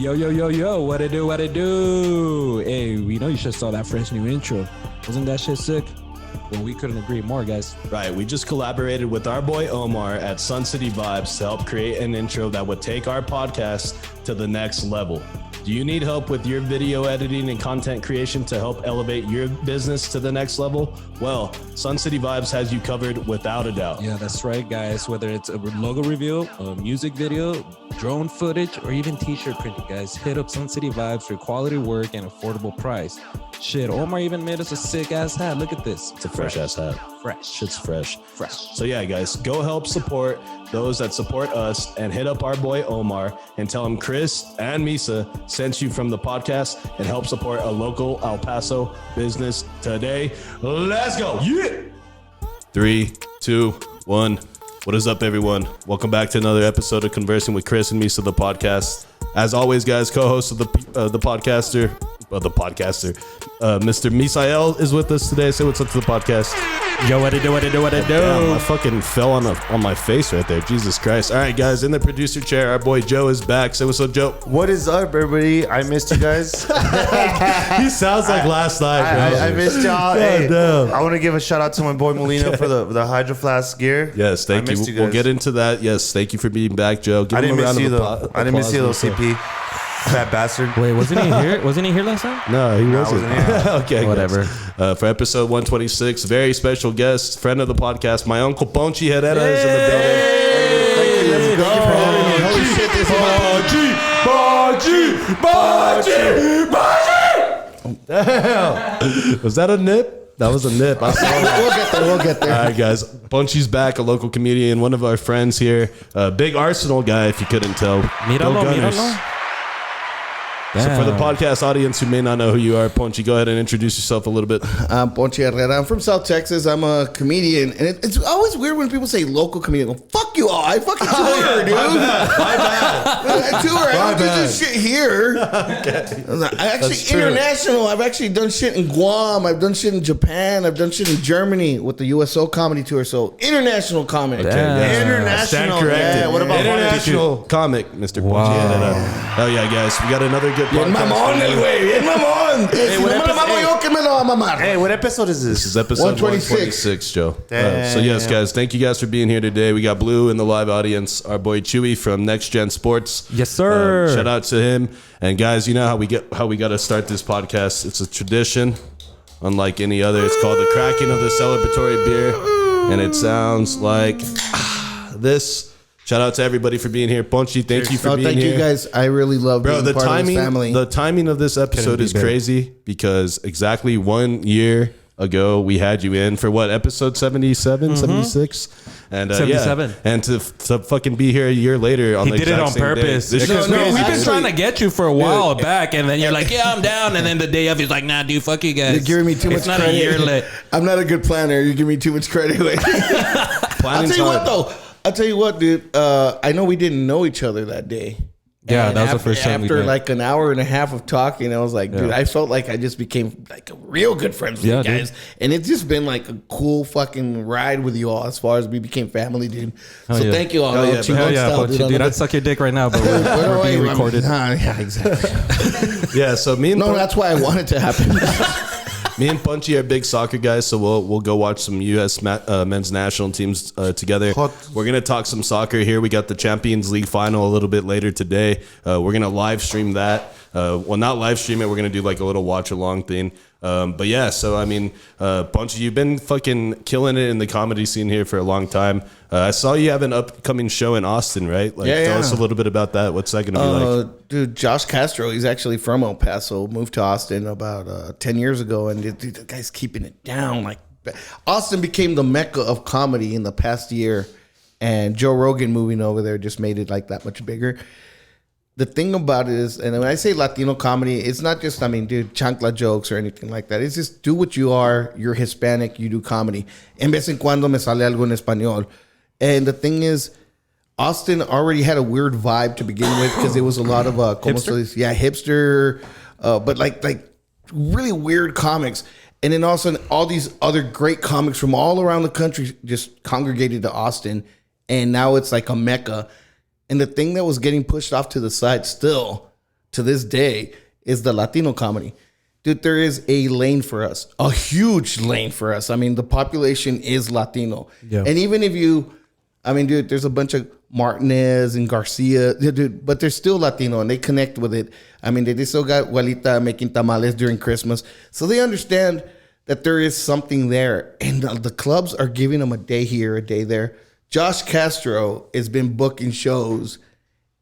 Yo, what it do? Hey, we know you just saw that fresh new intro. Wasn't that shit sick? Well, we couldn't agree more, guys. Right, we just collaborated with our boy Omar at Sun City Vibes to help create an intro that would take our podcast to the next level. Do you need help with your video editing and content creation to help elevate your business to the next level? Well, Sun City Vibes has you covered without a doubt. Yeah, that's right, guys. Whether it's a logo reveal, a music video, drone footage, or even t-shirt printing, guys, hit up Sun City Vibes for quality work and affordable price. Shit, Omar even made us a sick-ass hat. Look at this. It's a fresh-ass hat. Fresh. Shit's fresh. Fresh. So yeah, guys, go help support those that support us and hit up our boy Omar and tell him Chris and Misa sent you from the podcast and help support a local El Paso business today. Let's go. Yeah. 3, 2, 1. What is up, everyone? Welcome back to another episode of Conversing with Chris and Misa, the podcast. As always, guys, co-host of the podcaster, Mr. Misael is with us today. Say what's up to the podcast. Yo, what it do? Damn, I fucking fell on my face right there. Jesus Christ. All right, guys, in the producer chair, our boy Joe is back. Say what's up, Joe. What is up, everybody? I missed you guys. He sounds like last night, bro. I missed y'all. Hey, I want to give a shout out to my boy Molina for the Hydro Flask gear. Yes, thank you. We'll get into that. Yes, thank you for being back, Joe. I didn't miss you, though. I didn't miss you, though, CP. Fat bastard. Wait, wasn't he here? Wasn't he here last time? No, he wasn't. Okay, whatever. For episode 126, very special guest, friend of the podcast, my uncle Ponchi Herrera is in the building. Thank you. Let's go. Holy shit, this is Damn. Was that a nip? That was a nip. I saw We'll get there. All right, guys. Ponchi's back, a local comedian, one of our friends here. Big Arsenal guy, if you couldn't tell. Míralo. So for the podcast audience who may not know who you are, Ponchi, go ahead and introduce yourself a little bit. I'm Ponchi Herrera. I'm from South Texas. I'm a comedian. And it's always weird when people say local comedian. Well, fuck you all. I fucking tour, dude. My bad. I tour. I don't do this shit here. Okay. I actually international. I've actually done shit in Guam. I've done shit in Japan. I've done shit in Germany with the USO comedy tour. So international comic. Okay, yes. International. Stand corrected. Yeah, what about international comic, Mr. Ponchi Herrera? Oh yeah, guys. We got another good podcast. Hey, what episode is this? This is episode 126, Joe. So yes, guys, thank you guys for being here today. We got Blue in the live audience, our boy Chewy from Next Gen Sports. Yes, sir. Shout out to him. And guys, you know how we got to start this podcast. It's a tradition, unlike any other. It's called the cracking of the celebratory beer, and it sounds like this. Shout out to everybody for being here. Ponchi, thank you for being here. Thank you guys. I really love being part of this family. The timing of this episode is crazy because exactly 1 year ago we had you in for what, episode 77, 76? And 77. Yeah. And to fucking be here a year later on the exact same day. He did it on purpose. We've been trying to get you for a while back, and then you're like, yeah, I'm down. And then the day of, he's like, nah, dude, fuck you guys. You're giving me too much credit. It's not a year late. I'm not a good planner. You're giving me too much credit. I'll tell you what, dude. I know we didn't know each other that day. Yeah, and that was the first time we met. After like an hour and a half of talking, I was like, dude, I felt like I just became like a real good friends with you guys. Dude. And it's just been like a cool fucking ride with you all as far as we became family, dude. So thank you all. Dude, I'd suck your dick right now, but we're being recorded. Yeah, exactly. Yeah, so me and that's why I want it to happen. Me and Ponchi are big soccer guys, so we'll go watch some U.S. men's national teams together. We're going to talk some soccer here. We got the Champions League final a little bit later today. We're going to live stream that. Well, not live stream it. We're going to do like a little watch along thing. But yeah, so I mean, Ponchi, you've been fucking killing it in the comedy scene here for a long time. I saw you have an upcoming show in Austin, right? Tell us a little bit about that. What's that going to be like? Dude, Josh Castro, he's actually from El Paso, moved to Austin about 10 years ago, and dude, the guy's keeping it down. Like, Austin became the mecca of comedy in the past year, and Joe Rogan moving over there just made it like that much bigger. The thing about it is, and when I say Latino comedy, it's not just, chancla jokes or anything like that. It's just do what you are. You're Hispanic. You do comedy. En vez en cuando me sale algo en español. And the thing is, Austin already had a weird vibe to begin with because it was a lot of hipster, but like really weird comics. And then also all these other great comics from all around the country just congregated to Austin. And now it's like a mecca. And the thing that was getting pushed off to the side still to this day is the Latino comedy. Dude, there is a lane for us, a huge lane for us. I mean, the population is Latino. Yeah. And even if dude, there's a bunch of Martinez and Garcia, dude, but they're still Latino and they connect with it. I mean, they still got Abuelita making tamales during Christmas. So they understand that there is something there. And the clubs are giving them a day here, a day there. Josh Castro has been booking shows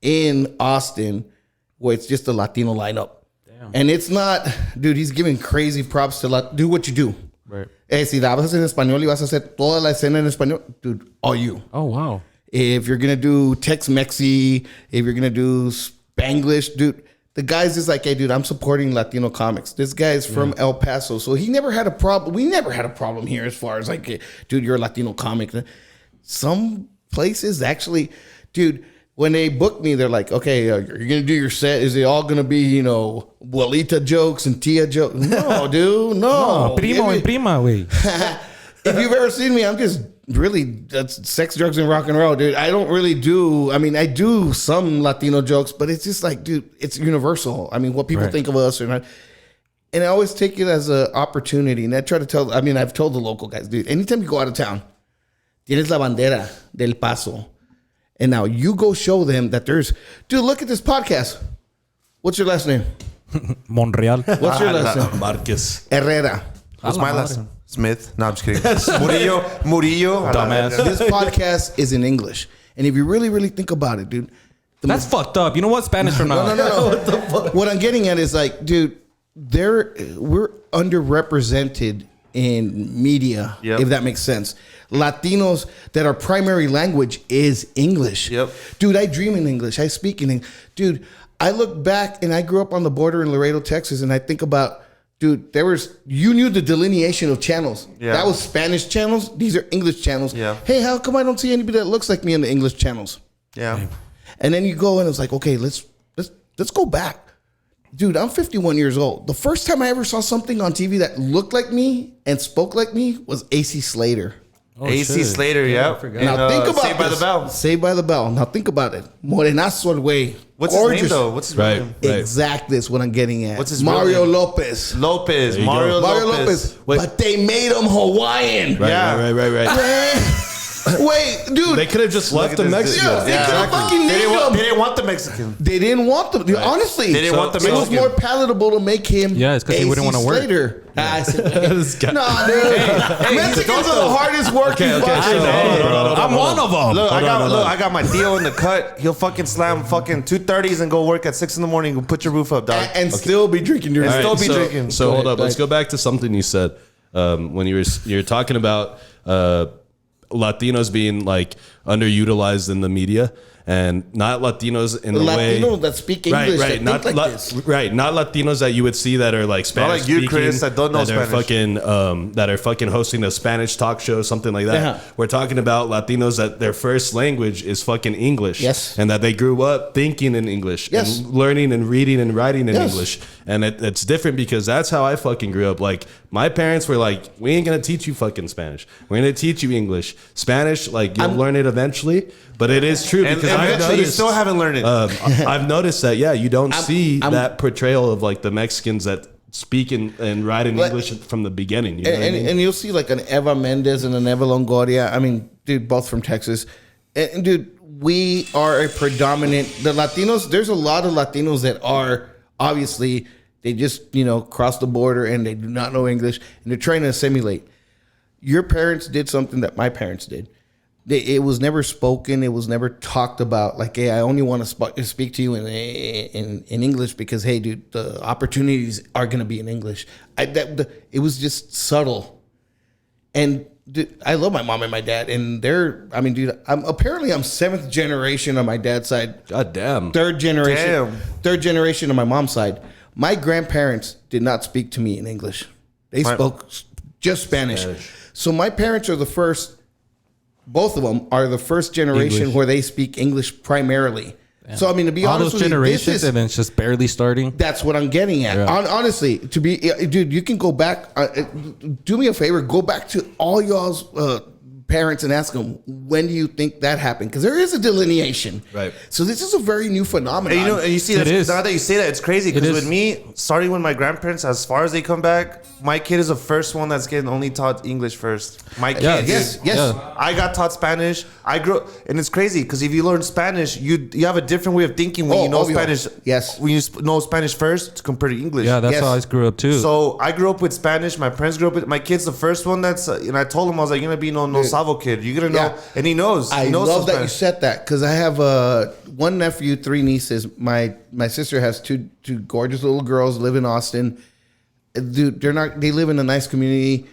in Austin where it's just a Latino lineup. Damn. And it's not, dude, he's giving crazy props to do what you do. Right. Si la vas a hacer en español y vas a hacer toda la escena en español, dude, all you. Oh, wow. If you're going to do Tex-Mexi, if you're going to do Spanglish, dude, the guy's just like, hey, dude, I'm supporting Latino comics. This guy is from El Paso. So he never had a problem. We never had a problem here as far as like, dude, you're a Latino comic. Some places actually, dude, when they book me, they're like, okay, you're going to do your set. Is it all going to be, Abuelita jokes and Tia jokes? No, dude, no. Primo and prima, güey. If you've ever seen me, I'm just really, that's sex, drugs, and rock and roll, dude. I don't really do, I do some Latino jokes, but it's just like, dude, it's universal. I mean, what people think of us or not. And I always take it as an opportunity. And I try to tell, I've told the local guys, dude, anytime you go out of town, tienes la bandera del Paso. And now you go show them that dude, look at this podcast. What's your last name? Monreal. What's your last name? Marquez. Herrera. What's my last name? Smith. No, I'm just kidding. Murillo. Dumbass. This podcast is in English. And if you really, really think about it, dude. That's fucked up. You know what? Spanish or not? No. What the fuck? What I'm getting at is like, dude, we're underrepresented in media, if that makes sense. Latinos that our primary language is English. Yep. Dude, I dream in English. I speak in English. Dude, I look back and I grew up on the border in Laredo, Texas, and I think about, dude, you knew the delineation of channels. Yeah. That was Spanish channels. These are English channels. Yeah. Hey, how come I don't see anybody that looks like me in the English channels? Yeah. And then you go and it's like, okay, let's go back. Dude, I'm 51 years old. The first time I ever saw something on TV that looked like me and spoke like me was AC Slater. Oh, AC shit. Slater, yeah. Now think about Saved by the this. Bell. Saved by the Bell. Now think about it. Morenazo el güey. What's his name though? What's his real name? Exactly, that's what I'm getting at. What's his real Mario name? Lopez. Lopez. you Mario go. Lopez. Wait. But they made him Hawaiian. Right. Wait, dude. They could have just left the Mexican. Yeah, they could have fucking They named him. didn't want the Mexican. They didn't want them. Honestly, They didn't want the It was Mexican. more palatable to make him. Yeah, it's 'cause he wouldn't AC wanna work. Slater. I said, This guy. nah, dude. Mexicans are the hardest working fuckers. I'm one of them. Look, I got my deal in the cut. He'll fucking slam fucking 2:30s and go work at 6 a.m. and put your roof up, dog. And still be drinking your And still be so, drinking. So Go hold ahead, up. go Let's ahead. go back to something you said when you were talking about Latinos being like underutilized in the media and not Latinos in the way Latinos that speak English that not think like this. not Latinos that you would see that are like Spanish like you, speaking, Chris, that don't know that are Spanish. that are fucking hosting a Spanish talk show, something like that. Yeah. We're talking about Latinos that their first language is fucking English, Yes. and that they grew up thinking in English, Yes. and learning and reading and writing in Yes. English, and it's different because that's how I fucking grew up. Like my parents were like, we ain't gonna teach you fucking Spanish. We're gonna teach you English. Spanish, like you'll learn it eventually. But it is true And because I've eventually you noticed, still haven't learned it. I've noticed that, yeah, you don't see I'm- that portrayal of like the Mexicans that speak and write in Like- English from the beginning. You know what I mean? And you'll see like an Eva Mendes and an Eva Longoria. I mean, dude, both from Texas. And dude, we are a predominant, the Latinos, there's a lot of Latinos that are obviously, they just, cross the border and they do not know English and they're trying to assimilate. Your parents did something that my parents did. It was never spoken. It was never talked about. Like, hey, I only want to speak to you in English because, hey, dude, the opportunities are going to be in English. It was just subtle. And dude, I love my mom and my dad, and I'm seventh generation on my dad's side. God damn. Third generation on my mom's side. My grandparents did not speak to me in English. They spoke just Spanish. So my parents are the first. Both of them are the first generation English. where they speak English primarily. So I mean, to be All honest those with you, generations and then it's just barely starting. that's what I'm getting at. Yeah. Honestly, dude, you can go back. Do me a favor, go back to all y'all's parents and ask them, when do you think that happened? Because there is a delineation. Right. So this is a very new phenomenon. And and you see that is. now that you say that, it's crazy because with me, starting with my grandparents, as far as they come back, my kid is the first one that's getting only taught English first. My kid, Yes. Yeah. I got taught Spanish. I grew, and it's crazy because if you learn Spanish, you have a different way of thinking when you know obvio. Spanish. Yes. when you know Spanish first to compare to English. Yeah, that's Yes. how I grew up too. So I grew up with Spanish. My parents grew up with. My kid's the first one that's. And I told him I was like, "You're gonna be no Savo kid. You're gonna know." Yeah. And he knows. I He knows love some that you Spanish. said that because I have one nephew, 3 nieces. My sister has two gorgeous little girls live in Austin. Dude, they live in a nice community,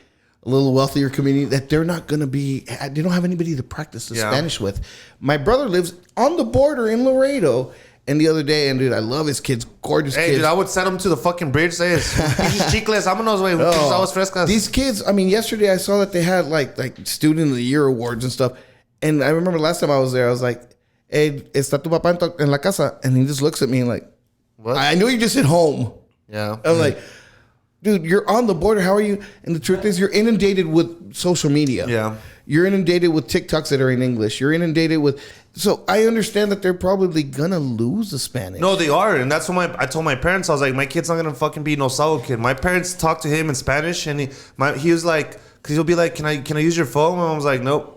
a little wealthier community that they're not going to be, they don't have anybody to practice the Yeah. Spanish with. My brother lives on the border in Laredo. And the other day, and dude, I love his kids, gorgeous Hey, kids. dude, I would send him to the fucking bridge. Say, "Pinches chicles, vámonos, güey. Pinches aguas frescas." These kids, I mean, yesterday I saw that they had like Student of the Year awards and stuff. And I remember last time I was there, I was like, "Hey, está tu papá en la casa?" And he just looks at me and like, What? I know you just hit home. Yeah. I'm like, dude, you're on the border. How are you? And the truth is, you're inundated with social media. Yeah. You're inundated with TikToks that are in English. You're inundated with. So I understand that they're probably gonna lose the Spanish. No, they are, and that's what I told my parents. I was like, my kid's not gonna fucking be no Savo kid. My parents talked to him in Spanish, and he was like, because he'll be like, can I use your phone? And I was like, nope.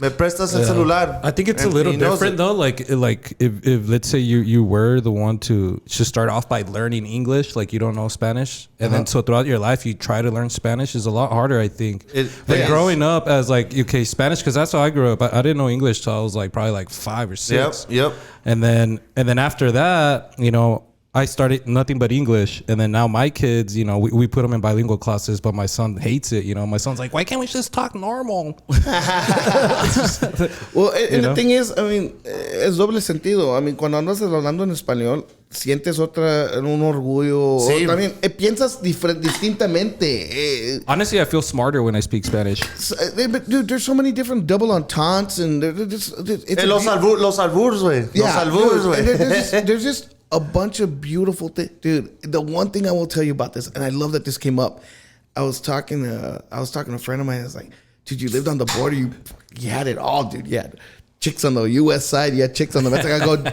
Me prestas el celular. I think it's a And little he knows different it. though. Like if let's say you were the one to start off by learning English, like you don't know Spanish, and then so throughout your life you try to learn Spanish is a lot harder. I think. It Growing up as like okay Spanish, because that's how I grew up. I didn't know English till I was like probably like 5 or 6. Yep. And then after that, I started nothing but English, and then now my kids, we put them in bilingual classes, but my son hates it. My son's like, why can't we just talk normal? Well, and the thing is, I mean, es doble sentido. I mean, cuando andas hablando en español, sientes un orgullo. Sí. O también piensas distintamente. Honestly, I feel smarter when I speak Spanish. But dude, there's so many different double ententes, and it's Los alburs, güey. yeah, Los alburs, dude, and güey. there's just a bunch of beautiful things, dude. The one thing I will tell you about this, and I love that this came up. I was talking to a friend of mine. I was like, dude, you lived on the border. You had it all, dude. You had chicks on the U.S. side. You had chicks on the Mexican. I go,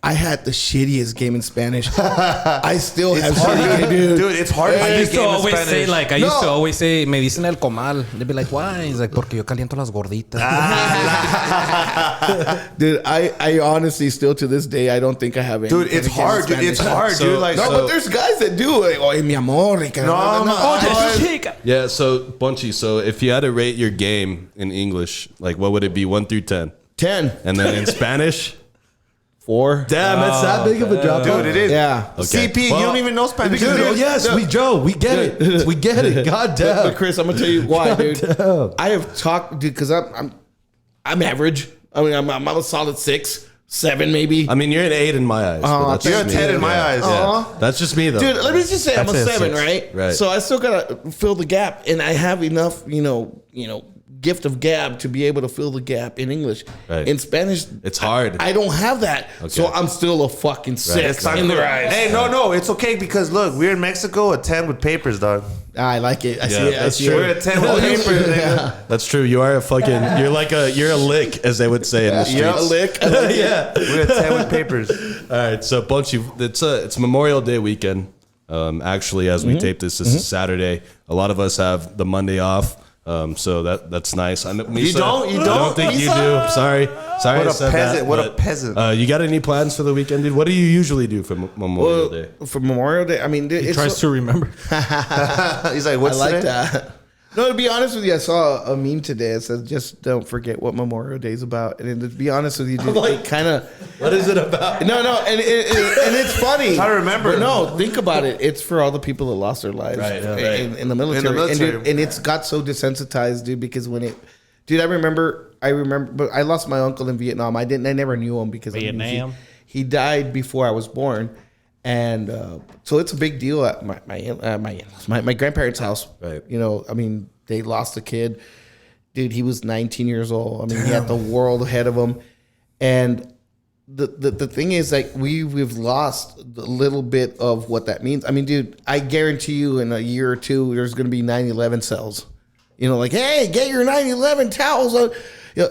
I had the shittiest game in Spanish. I still have shitty, Dude, it's hard to I make used a to game in always Spanish. say like No. me dicen el comal. They'd be like, why? He's like, porque yo caliento las gorditas. Dude, I honestly still to this day I don't think I have any. Dude, it's hard, dude. It's hard, dude. Like, No, but there's guys that do it. Oh, mi amor. no. Yeah, so Ponchi, so if you had to rate your game in English, like what would it be, 1 through 10? 10. And then in Spanish, 4. damn, it's that big of a drop. Dude, it is. Yeah. Okay. CP, you Well, don't even know Spanish. Dude, dude. oh yes, we get it. We get it. God damn. But Chris, I'm gonna tell you why, dude. I have talked, dude, because I'm average. I mean, I'm a solid 6, 7, maybe. I mean, you're an 8 in my eyes. but that's You're a just me. 10 in my eyes. Yeah. That's just me, though. Dude, let me just say I'm a That's it, 7, 6. right? Right. So I still gotta fill the gap, and I have enough, gift of gab to be able to fill the gap in English. Right. In Spanish, It's hard. I don't have that, so I'm still a fucking 6 in their eyes. Hey, no, it's okay because look, we're in Mexico, a 10 with papers, dog. I like it. I see it. I that's see true. We're it. a 10 with papers, nigga. That's true. You are a fucking. You're a lick, as they would say in the streets. Yeah, A lick. I like it. Yeah. We're a 10 with papers. All right. So, Ponchi, it's Memorial Day weekend. Actually, as we tape this is Saturday. A lot of us have the Monday off. So that's nice. I know, Misa, don't? You I don't, don't think you Misa? do. Sorry. What I a said peasant, that, what a but, peasant. You got any plans for the weekend, dude? What do you usually do for Memorial Day? For Memorial Day, I mean, He tries to remember. He's like, I what's like today? that. No, to be honest with you, I saw a meme today. It says, "Just don't forget what Memorial Day is about." And to be honest with you, dude, it kind of What is it about? no, and it's funny. I remember. But no, think about it. It's for all the people that lost their lives Right, right. in the military. military. And it's got so desensitized, dude. Because I remember, but I lost my uncle in Vietnam. I never knew him because Vietnam? he died before I was born. And so it's a big deal at my grandparents' house. Right. I mean, they lost a kid. Dude, he was 19 years old. I mean, he had the world ahead of him. And the thing is, like, we've lost a little bit of what that means. I mean, dude, I guarantee you in a year or two, there's going to be 9/11 cells. You know, like, hey, get your 9/11 towels. You know,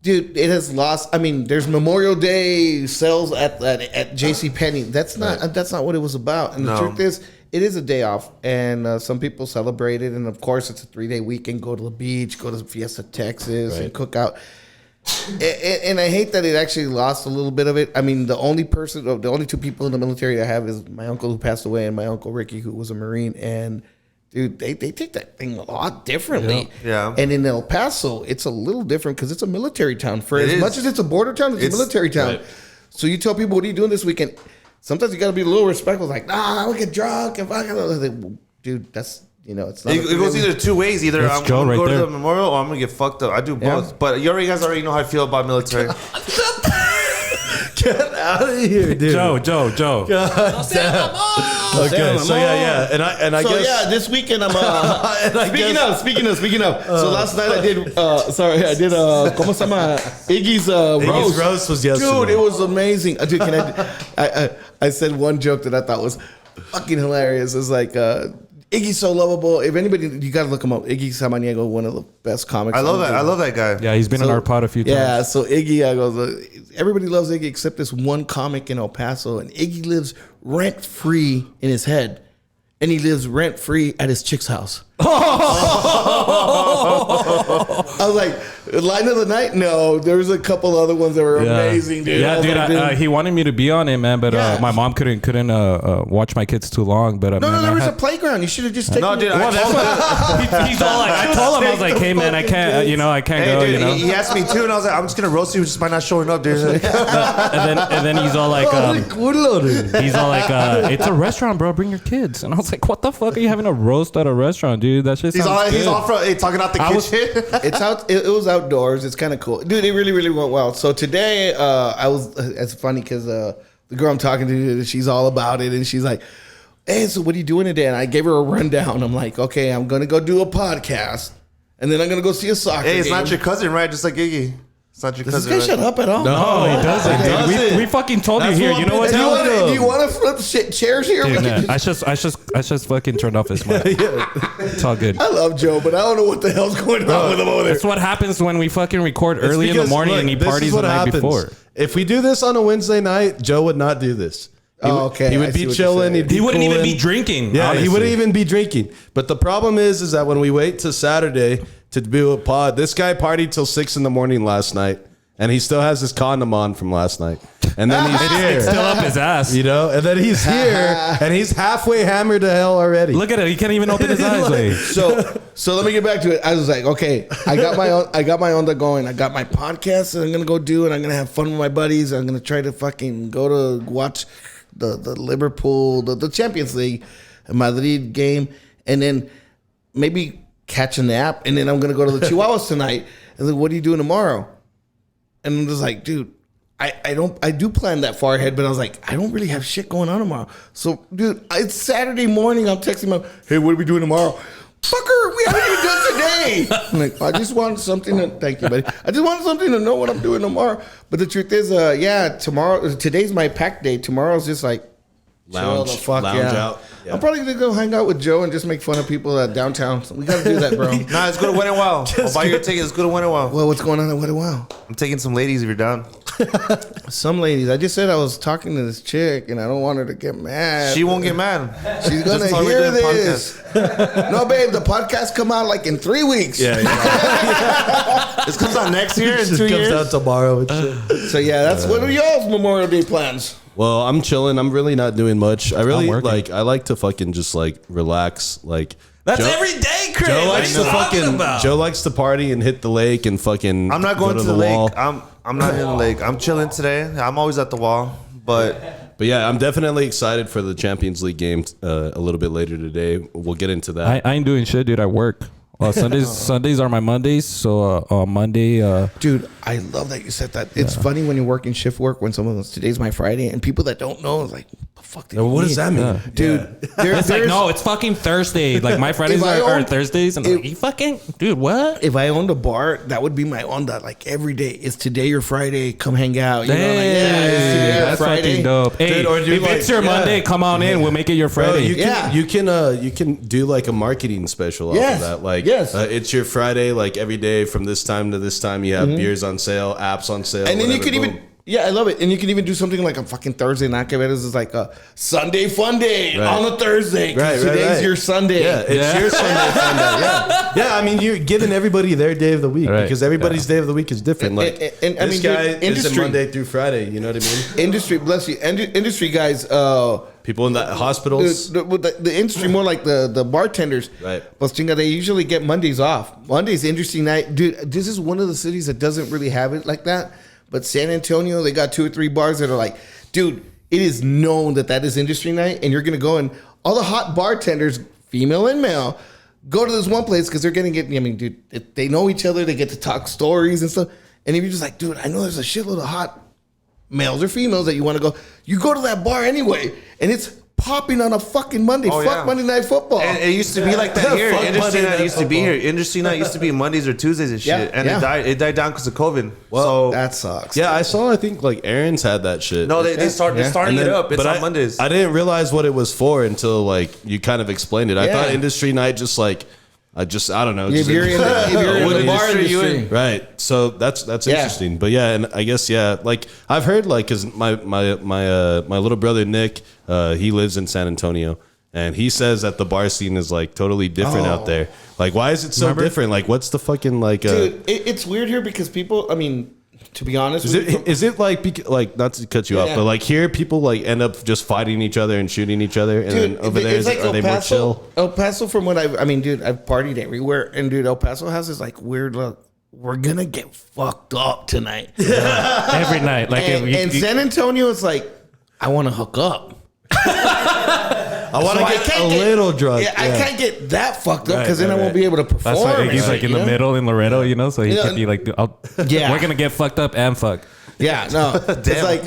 dude, it has lost. I mean, there's Memorial Day sales at JCPenney. That's not what it was about. And the truth is, it is a day off, and some people celebrate it. And of course, it's a 3-day weekend. Go to the beach, go to Fiesta, Texas, and cook out. And I hate that it actually lost a little bit of it. I mean, the only two people in the military I have is my uncle who passed away and my uncle Ricky, who was a Marine. And dude, they take that thing a lot differently. Yeah. And in El Paso, it's a little different because it's a military town. For as much as it's a border town, it's a military town. Right. So you tell people, what are you doing this weekend? Sometimes you got to be a little respectful. Like, nah, I would get drunk. If I got, dude, that's, you know, it's not. It goes either two ways. Either that's I'm going to go there to the memorial or I'm going to get fucked up. I do both. But you guys already know how I feel about military. Get out of here, dude. Joe. God damn. Okay, so yeah, and I so guess yeah, this weekend I'm speaking of. So last night I did ¿cómo se llama? Iggy's roast. roast was yesterday. Dude, it was amazing. Dude, I said one joke that I thought was fucking hilarious. It's like Iggy's so lovable. If anybody, you gotta look him up. Iggy Samaniego, one of the best comics. I love that guy. Yeah, he's been on our pod a few times. Yeah, so Iggy, I go, everybody loves Iggy except this one comic in El Paso, and Iggy lives rent free in his head, and he lives rent free at his chick's house. I was like, line of the night? No, there's a couple other ones that were amazing, dude. Yeah, dude, like, he wanted me to be on it, man, but my mom couldn't watch my kids too long. But no, there was a playground. You should have just taken. No, dude, he's all like, I told him, I was like, hey, man, I can't, I can't go. Dude, you know, he asked me too, and I was like, I'm just gonna roast you just by not showing up, dude. and then he's all like, it's a restaurant, bro. Bring your kids. And I was like, what the fuck are you having a roast at a restaurant, dude? That shit sounds good. He's all talking out the kitchen. It's out. It was outdoors. It's kind of cool, dude. It really went well. So today, I was. It's funny because the girl I'm talking to, she's all about it, and she's like, "Hey, so what are you doing today?" And I gave her a rundown. I'm like, "Okay, I'm gonna go do a podcast, and then I'm gonna go see a soccer game." Hey, it's not your cousin, right? Just like Iggy. It's not your Does cousin. this guy shut up at all? No, he doesn't. Dude. We fucking told you here. You know what? Do you want to flip chairs here? Dude, nah, I just fucking turned off his mic. It's all good. I love Joe, but I don't know what the hell's going on with him over there. That's what happens when we fucking record early in the morning and he parties the night before. If we do this on a Wednesday night, Joe would not do this. Okay. He would be chilling. He wouldn't even be drinking. Yeah, honestly. he wouldn't even be drinking. But the problem is that when we wait till Saturday to do a pod, this guy partied till 6 a.m. last night. And he still has his condom on from last night. And then he's here. It's still up his ass. You know? And then he's here. And he's halfway hammered to hell already. Look at it. He can't even open his eyes. Like. So let me get back to it. I was like, okay, I got my onda going. I got my podcast that I'm going to go do. And I'm going to have fun with my buddies. I'm going to try to fucking go to watch the Liverpool, the Champions League, Madrid game. And then maybe catch a nap. And then I'm going to go to the Chihuahuas tonight. And then what are you doing tomorrow? And I'm just like, dude, I do plan that far ahead, but I was like, I don't really have shit going on tomorrow. So, dude, it's Saturday morning. I'm texting him, hey, what are we doing tomorrow? Fucker, we haven't even done today. I'm like, I just want something to, thank you, buddy. I just want something to know what I'm doing tomorrow. But the truth is, today's my pack day. Tomorrow's just like, lounge out. Yeah. I'm probably gonna go hang out with Joe and just make fun of people at downtown. So we gotta do that, bro. Nah, it's good to Win and Wow. I'll buy your ticket. It's good to Win and Wow. Well, what's going on at Win and Wow? I'm taking some ladies if you're down. Some ladies. I just said I was talking to this chick and I don't want her to get mad. She won't get mad. She's gonna hear this. No, babe, the podcast come out like in 3 weeks. Yeah. This comes out next year in 2 Comes years. out tomorrow and shit. So yeah, that's what are y'all's Memorial Day plans? Well, I'm chilling. I'm really not doing much. I really I like to fucking just like relax. Like that's every day, Chris. Joe likes to Joe likes to party and hit the lake and fucking. I'm not going go to the lake. wall. I'm not in the lake. I'm chilling today. I'm always at the wall, but yeah, I'm definitely excited for the Champions League game a little bit later today. We'll get into that. I ain't doing shit, dude. I work. Sundays are my Mondays. So on Monday, dude, I love that you said that. It's funny when you're working shift work when someone goes, today's my Friday, and people that don't know is like, what the fuck did he What does mean? that mean, Dude? It's like, no, it's fucking Thursday. Like my Fridays If I are owned- Thursdays, and I'm like, you fucking dude, what? If I owned a bar, that would be my onda. Like every day, it's today or Friday. Come hang out. You know, like, it's today or That's Friday. fucking dope. Hey, Dude, or do if like- it's your Monday, come on in. We'll make it your Bro, Friday. you can do like a marketing special off Yes. of that. Like, Yes. it's your Friday. Like every day from this time to this time, you have beers on sale, apps on sale, And then you whatever, could boom. even, yeah, I love it. And you can even do something like a fucking Thursday night. This is like a Sunday fun day Right. on a Thursday. 'Cause Right, today's right. your Sunday. Yeah, it's your Sunday fun day. Yeah, yeah. I mean, you're giving everybody their day of the week Right. because everybody's day of the week is different. Like, And, I this mean, guy dude, is a industry- Monday through Friday. You know what I mean? Industry, bless you. Industry guys, People in the hospitals. the industry, more like the bartenders. Right. Pues chinga, they usually get Mondays off. Monday's industry night. Dude, this is one of the cities that doesn't really have it like that. But San Antonio, they got 2 or 3 bars that are like, dude, it is known that is industry night. And you're going to go and all the hot bartenders, female and male, go to this one place because they're going to get, I mean, dude, they know each other. They get to talk stories and stuff. And if you're just like, dude, I know there's a shitload of hot males or females that you want to go, you go to that bar anyway. And it's popping on a fucking Monday. Oh, Fuck yeah. Monday Night Football. And it used to be like that here. Fuck Industry Monday night Night used to be Football. here. Industry night used to be Mondays or Tuesdays and shit. Yeah, And yeah. it died down because of COVID. Well, so That sucks. Yeah, I saw. I think like Aaron's had that shit. no, they're starting And it then- up. It's but on I, Mondays. I didn't realize what it was for until like you kind of explained it. I Yeah. thought industry night just like I don't know. If just- you're in the bar industry you industry. in? Right. So that's Yeah. interesting. But yeah, and I guess like I've heard like cuz my little brother Nick, he lives in San Antonio and he says that the bar scene is like totally different out there. Like why is it so different? Like what's the fucking like Dude, it's weird here because people, I mean, to be honest with you, is it like not to cut you off, Yeah. but like here people like end up just fighting each other and shooting each other, and then over there it's like are they more chill? El Paso, from what I mean, dude, I've partied everywhere, and dude, El Paso has this like weird look. We're gonna get fucked up tonight, Every night, like and San Antonio is like, I want to hook up. I want to So I get can't a little drunk. Yeah, I can't get that fucked up Right, because then right, I won't be able to perform. that's why he's and like shit, in you the know? middle in Loretto, you know, so he Yeah. can be like, Yeah. we're gonna get fucked up and fuck. Yeah, no, it's like,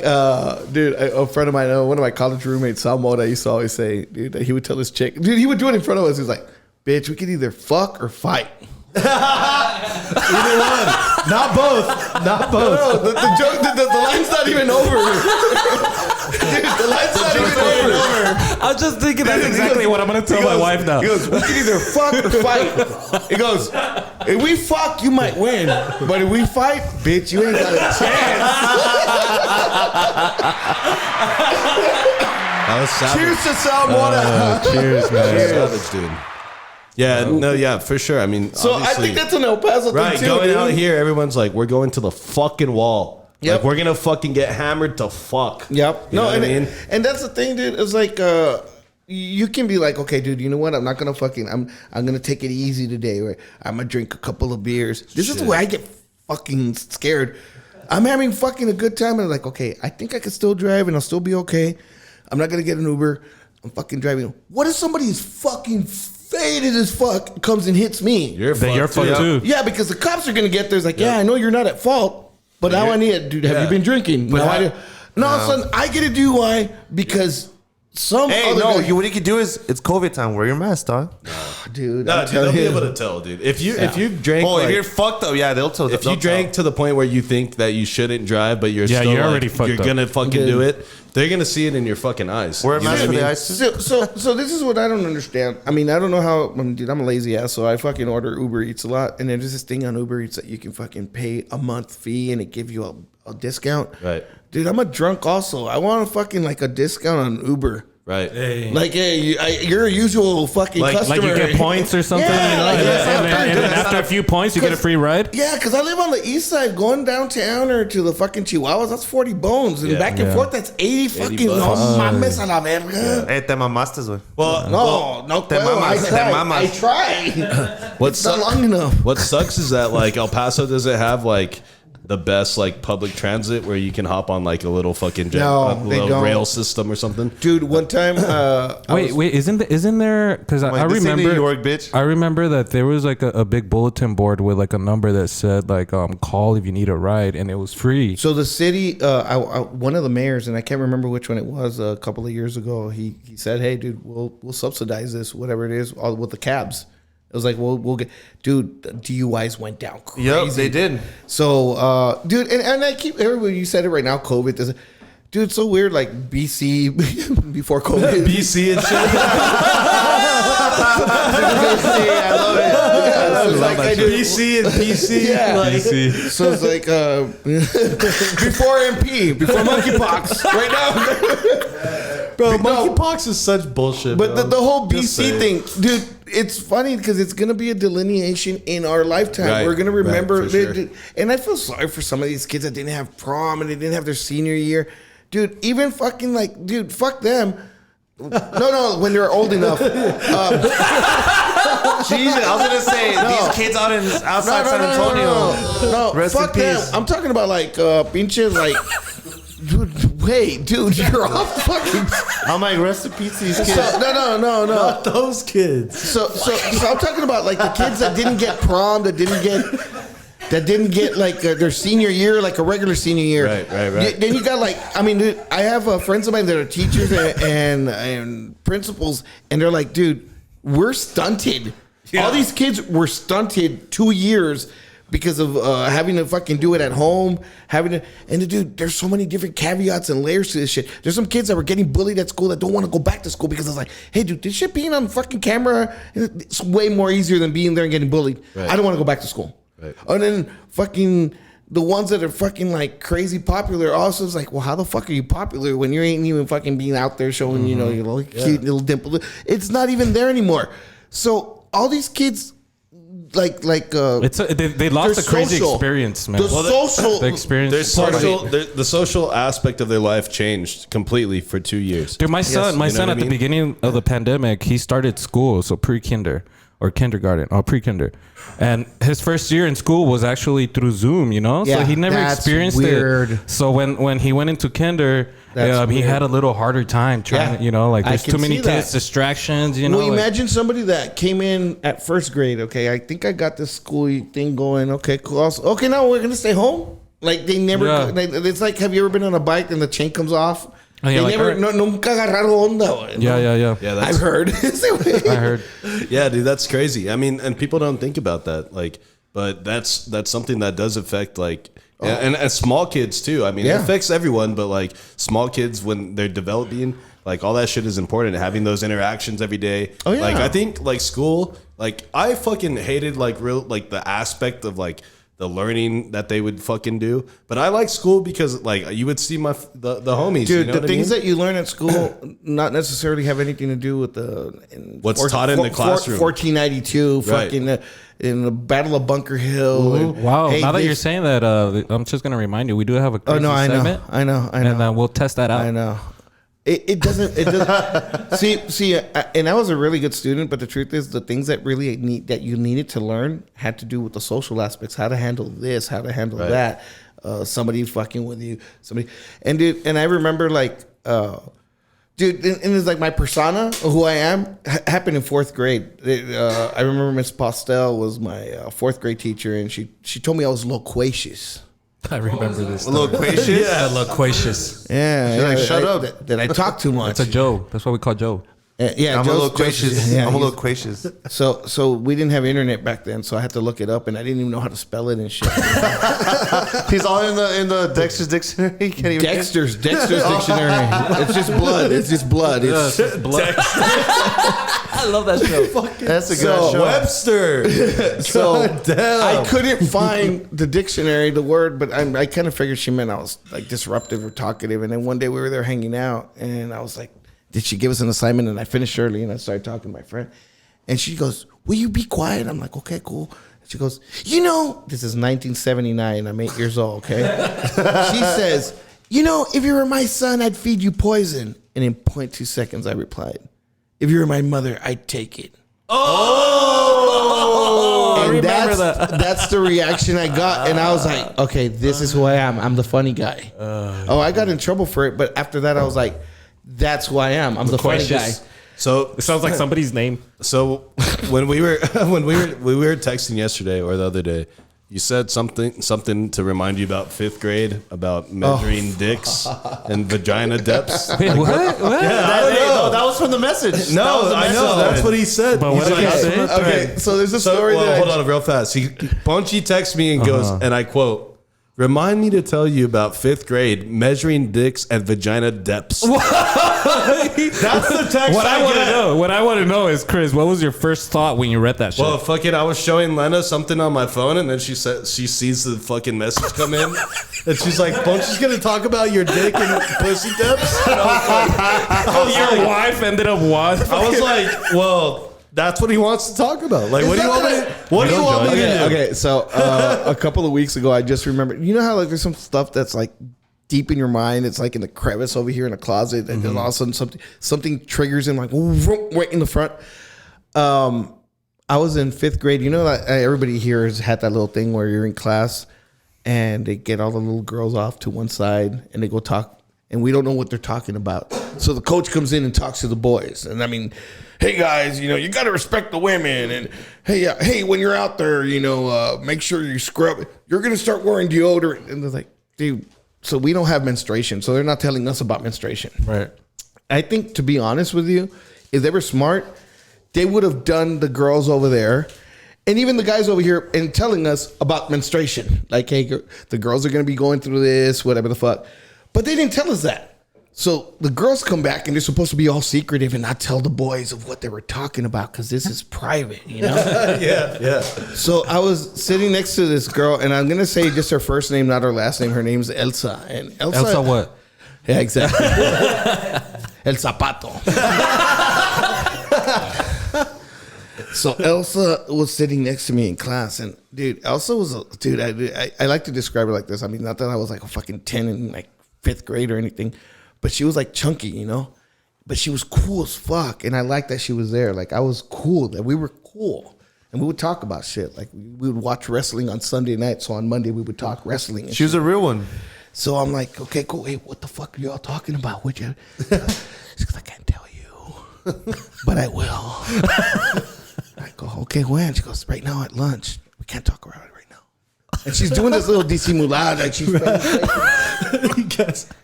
dude, a friend of mine, one of my college roommates, Sal Moda, used to always say, dude, that he would tell his chick, dude, he would do it in front of us. He was like, bitch, we could either fuck or fight. Either one, not both, not both. No, the joke, the line's not even over. Dude, the line's not even over. I was just thinking that's exactly what I'm gonna tell my wife now. He goes, we can either fuck or fight. He goes, if we fuck, you might win. But if we fight, bitch, you ain't got a chance. That was savage. Cheers to Sal Moda. Cheers, man. Savage, dude. Yeah, no, yeah, for sure. I mean, So I obviously- think that's an El Paso right. thing too, Going dude. out here, everyone's like, we're going to the fucking wall. Yep. Like we're gonna fucking get hammered to fuck. Yep. You know what I and, mean? and that's the thing, dude. It's like you can be like, okay, dude, you know what? I'm not gonna fucking I'm gonna take it easy today, right? I'm gonna drink a couple of beers. This is the way I get fucking scared. I'm having fucking a good time and I'm like, okay, I think I can still drive and I'll still be okay. I'm not gonna get an Uber. I'm fucking driving. What if somebody is fucking faded as fuck comes and hits me? You're Then you're fucked fucked too. Yeah, because the cops are gonna get there. It's like, yeah, I know you're not at fault, but now I need it, dude. Have Yeah. you been drinking? But Now how- I do. No, all of a sudden I get a DUI because some Hey, other no, guy, what you can do is it's COVID time. Wear your mask, dog. dude. No, I'm dude, telling they'll be you. able to tell, dude. If you drank, Oh, like, if you're fucked up, yeah, they'll tell. if they'll you drank to the point where you think that you shouldn't drive, but you're Yeah, still you're like, already fucked you're up. gonna fucking Dude. do it. They're gonna see it in your fucking eyes. Wear a You know mask what for I the mean? eyes. So this is what I don't understand. I mean, I don't know how. I mean, dude, I'm a lazy ass, so I fucking order Uber Eats a lot, and there's this thing on Uber Eats that you can fucking pay a month fee and it give you a discount. Right. Dude, I'm a drunk also. I want a fucking like a discount on Uber. Right. Like, hey, you're a usual fucking Like customer. Like you get points or something, Yeah, you know, like, and, that's then, not and, then, bad, and dude. then That's after a not- few points, you get a free ride. Yeah, because I live on the east side. Going downtown or to the fucking Chihuahuas, that's 40 bones. And Yeah. back and Yeah. forth, that's 80 fucking. bucks. No mames a la verga. Hey, te mamaste, güey. Well, No, te puedo. I mamas, te try. mamas. I try. what's It's not long enough. what sucks is that like El Paso doesn't have like the best like public transit where you can hop on like a little fucking They don't. rail system or something. Dude, one time. Wait, isn't there? Because I This ain't remember New York, bitch. I remember that there was like a big bulletin board with like a number that said like call if you need a ride, and it was free. So the city, one of the mayors, and I can't remember which one it was, a couple of years ago, he said, "Hey, dude, we'll subsidize this, whatever it is, all with the cabs." It was like, we'll get, dude, the DUIs went down crazy. Yep, they did. So, dude, and I keep, everybody, you said it right now, COVID, dude, it's so weird, like BC, before COVID. BC and shit. I love it. Yeah, so it's like, BC and PC. Yeah. Like, BC. So it's like, before MP, before monkeypox, right now. bro, monkeypox is such bullshit. But bro. the whole Just BC saying. thing, dude, it's funny because it's going to be a delineation in our lifetime. Right, We're going to remember. right, for sure. And I feel sorry for some of these kids that didn't have prom and they didn't have their senior year. Dude, even fucking like, dude, fuck them. No, when they're old enough. Jesus, I was gonna say these kids outside San Antonio. No, Rest fuck in them. peace. I'm talking about like pinches like. Dude, wait, dude, you're off fucking. I'm like, rest in peace, these kids. No. Not those kids. So I'm talking about like the kids that didn't get prom, that didn't get like their senior year, like a regular senior year. Right. Then you got like, I mean, dude, I have friends of mine that are teachers and principals, and they're like, dude, we're stunted. Yeah. All these kids were stunted 2 years because of having to fucking do it at home, and dude, there's so many different caveats and layers to this shit. There's some kids that were getting bullied at school that don't want to go back to school because it's like, hey, dude, this shit being on fucking camera, it's way more easier than being there and getting bullied. Right. I don't want to go back to school. Right. And then fucking the ones that are fucking like crazy popular also is like, well, how the fuck are you popular when you ain't even fucking being out there showing, you know, your little cute little dimple? It's not even there anymore. So all these kids, like They lost they're the crazy social. experience, man. The The experience. The social aspect of their life changed completely for 2 years. Dude, my son, you know at what I the mean? beginning of the pandemic, he started school, so pre-kinder or kindergarten, or pre-kinder, and his first year in school was actually through Zoom. You know, so Yeah, he never that's experienced weird. it. So when he went into kinder, That's he weird. had a little harder time trying. Yeah. To, you know, like I there's can too many see that. kids, distractions. You know, well, like- imagine somebody that came in at first grade. Okay, I think I got this school thing going. Okay, cool. Also, okay, now we're gonna stay home. Like they never. Yeah. It's like, have you ever been on a bike and the chain comes off? Oh, yeah, They like, never. or- No, nunca agarraron onda. Güey. Yeah. Yeah, that's, I've heard. I heard. yeah, dude, that's crazy. I mean, and people don't think about that. Like, but that's something that does affect like. And small kids too. I mean, Yeah. it affects everyone, but like small kids when they're developing, like all that shit is important. Having those interactions every day. Oh, yeah. Like I think like school, like I fucking hated like the aspect of like the learning that they would fucking do. But I like school because like you would see the homies. Dude, you know the what I things mean? that you learn at school not necessarily have anything to do with What's taught in the classroom. 1492, Right. fucking in the Battle of Bunker Hill. and, Wow. hey, now that this- you're saying that, I'm just gonna remind you, we do have a Oh crazy no, I segment, know. and we'll test that out. I know. It doesn't. see. And I was a really good student, but the truth is, the things that that you needed to learn had to do with the social aspects, how to handle this, how to handle that. Somebody fucking with you, and I remember like, dude, and it's like my persona, who I am, happened in fourth grade. I remember Miss Postel was my fourth grade teacher, and she told me I was loquacious. I remember this. Loquacious? Yeah, loquacious. Yeah, She's like, shut up. That I talk too much. That's a Joe. That's what we call Joe. Yeah, I'm a little loquacious. yeah, I'm a he's- loquacious. So we didn't have internet back then, so I had to look it up, and I didn't even know how to spell it and shit. He's all in the Dexter's dictionary. He can't even. Dexter's dictionary. It's just blood. It's just blood. It's blood. I love that show. That's a good So, show. Webster. so damn. I couldn't find the dictionary, the word, but I kind of figured she meant I was like disruptive or talkative. And then one day we were there hanging out, and I was like, did she give us an assignment? And I finished early, and I started talking to my friend. And she goes, will you be quiet? I'm like, okay, cool. She goes, you know, this is 1979. I'm 8 years old, okay? She says, you know, if you were my son, I'd feed you poison. And in 0.2 seconds, I replied, if you were my mother, I'd take it. Oh! I And remember that. that's the reaction I got. And I was like, okay, this is who I am. I'm the funny guy. I got in trouble for it. But after that, I was like, that's who I am. I'm the funny guy. So It sounds like somebody's name. So when we were texting yesterday or the other day, you said something to remind you about 5th grade about measuring dicks and vagina depths. Wait, what? That was from the message. No, I know that's what he said. But what He's did like, he say? Okay, so there's a story that hold on real fast. Ponchi texts me and goes, and I quote, "Remind me to tell you about 5th grade measuring dicks and vagina depths." That's the text. What I want to know is, Chris, what was your first thought when you read that shit? Well, fuck it. I was showing Lena something on my phone, and then she said she sees the fucking message come in, and she's like, "Bunch is gonna talk about your dick and pussy depths." And I was like, your wife ended up what? I was like, well, that's what he wants to talk about. Like, what do you want me to? What do you want me to do? Okay, so a couple of weeks ago, I just remembered. You know how like there's some stuff that's like deep in your mind. It's like in the crevice over here in the closet, and then all of a sudden something triggers in like right in the front. I was in 5th grade. You know that everybody here has had that little thing where you're in class and they get all the little girls off to one side and they go talk, and we don't know what they're talking about. So the coach comes in and talks to the boys, and I mean, hey guys, you got to respect the women, and hey, when you're out there, make sure you scrub. You're gonna start wearing deodorant, and they're like, dude. So we don't have menstruation, so they're not telling us about menstruation. Right. I think, to be honest with you, if they were smart, they would have done the girls over there and even the guys over here and telling us about menstruation. Like, hey, the girls are going to be going through this, whatever the fuck. But they didn't tell us that. So the girls come back and they're supposed to be all secretive and not tell the boys of what they were talking about because this is private, Yeah. So I was sitting next to this girl, and I'm going to say just her first name, not her last name. Her name's Elsa. And Elsa what? Yeah, exactly. El Zapato. So Elsa was sitting next to me in class, and dude, Elsa was I like to describe her like this. I mean, not that I was like a fucking 10 in like 5th grade or anything, but she was like chunky, but she was cool as fuck, and I liked that she was there. Like I was cool, that we were cool, and we would talk about shit. Like we would watch wrestling on Sunday night, so on Monday we would talk wrestling. And She was a real one. So I'm like, okay, cool. Hey, what the fuck are y'all talking about? Would you? She's like, I can't tell you, but I will. I go, okay, when? She goes, right now at lunch. We can't talk about it right now. And she's doing this little dissimulada, like she's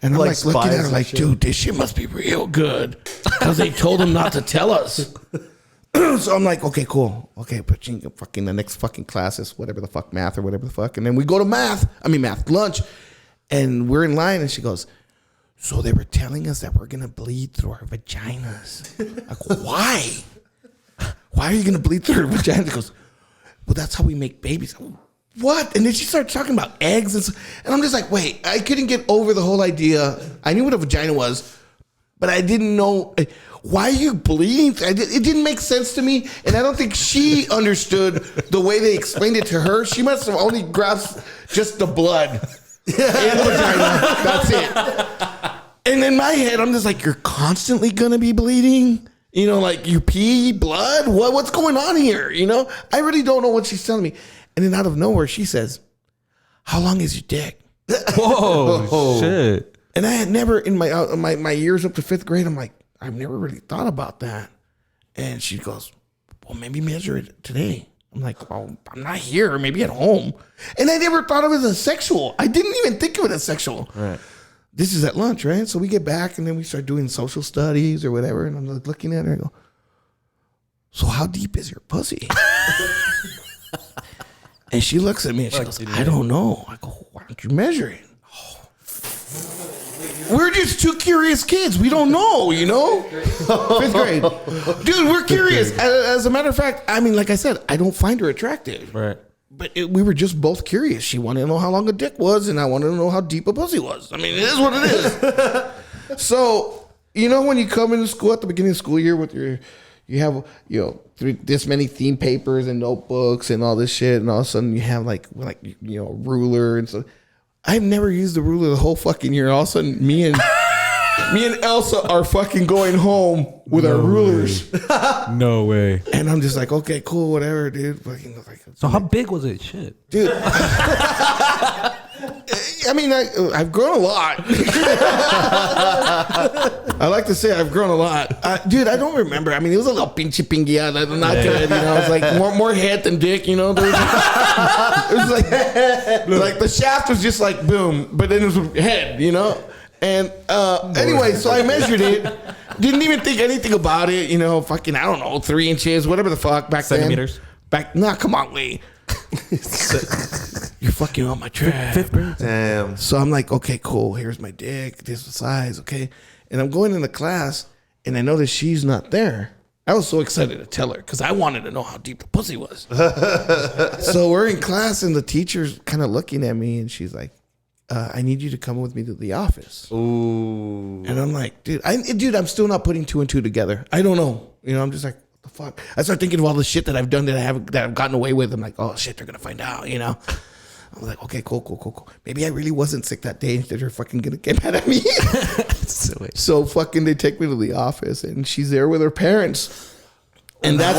and I'm like looking at her like, dude, this shit must be real good because they told them not to tell us. So I'm like, okay, cool. Okay, but you fucking the next fucking class is whatever the fuck, math or whatever the fuck. And then we go to math lunch. And we're in line, and she goes, so they were telling us that we're going to bleed through our vaginas. I go, why? Why are you going to bleed through our vaginas? She goes, well, that's how we make babies. What? And then she started talking about eggs. And I'm just like, wait, I couldn't get over the whole idea. I knew what a vagina was, but I didn't know. Why are you bleeding? It didn't make sense to me. And I don't think she understood the way they explained it to her. She must have only grasped just the blood. In the vagina. That's it. And in my head, I'm just like, you're constantly gonna be bleeding? Like you pee blood? What's going on here? I really don't know what she's telling me. And then out of nowhere, she says, how long is your dick? Whoa, shit. And I had never in my years up to 5th grade, I'm like, I've never really thought about that. And she goes, well, maybe measure it today. I'm like, well, I'm not here. Maybe at home. And I never thought of it as sexual. I didn't even think of it as sexual. Right. This is at lunch, right? So we get back and then we start doing social studies or whatever. And I'm like looking at her and I go, so how deep is your pussy? And she looks at me and she goes, I don't know. I go, why don't you measure it? We're just two curious kids. We don't know, 5th grade. Dude, we're curious. As a matter of fact, I mean, like I said, I don't find her attractive. Right. But we were just both curious. She wanted to know how long a dick was, and I wanted to know how deep a pussy was. I mean, it is what it is. So, when you come into school at the beginning of the school year with you have, this many theme papers and notebooks and all this shit, and all of a sudden you have like ruler and stuff. I've never used the ruler the whole fucking year. All of a sudden, me and Me and Elsa are fucking going home with our rulers. No way. And I'm just like, okay, cool, whatever, dude. Fucking like, So how big was it? Shit. dude. I mean, I've grown a lot. I like to say I've grown a lot. Dude, I don't remember. I mean, it was a little pinche pingueada. Not good, you know. It's like more head than dick, you know. It was like the shaft was just like boom, but then it was head, you know. And anyway, so I measured it. Didn't even think anything about it, you know. Fucking, I don't know, 3 inches, whatever the fuck back Centimeters. then. Nah, come on, Lee. You're fucking on my track. Fifth grade. Damn. So I'm like, okay, cool. Here's my dick. This is the size, okay? And I'm going into class, and I notice she's not there. I was so excited to tell her because I wanted to know how deep the pussy was. So we're in class, and the teacher's kind of looking at me, and she's like, I need you to come with me to the office. Ooh. And I'm like, dude, I'm still not putting 2 and 2 together. I don't know. You know, I'm just like, what the fuck? I start thinking of all the shit that I've done that I've gotten away with. I'm like, oh shit, they're gonna find out, you know? I was like, okay, cool. Maybe I really wasn't sick that day. They're fucking gonna get mad at me. So fucking they take me to the office, and she's there with her parents. And that's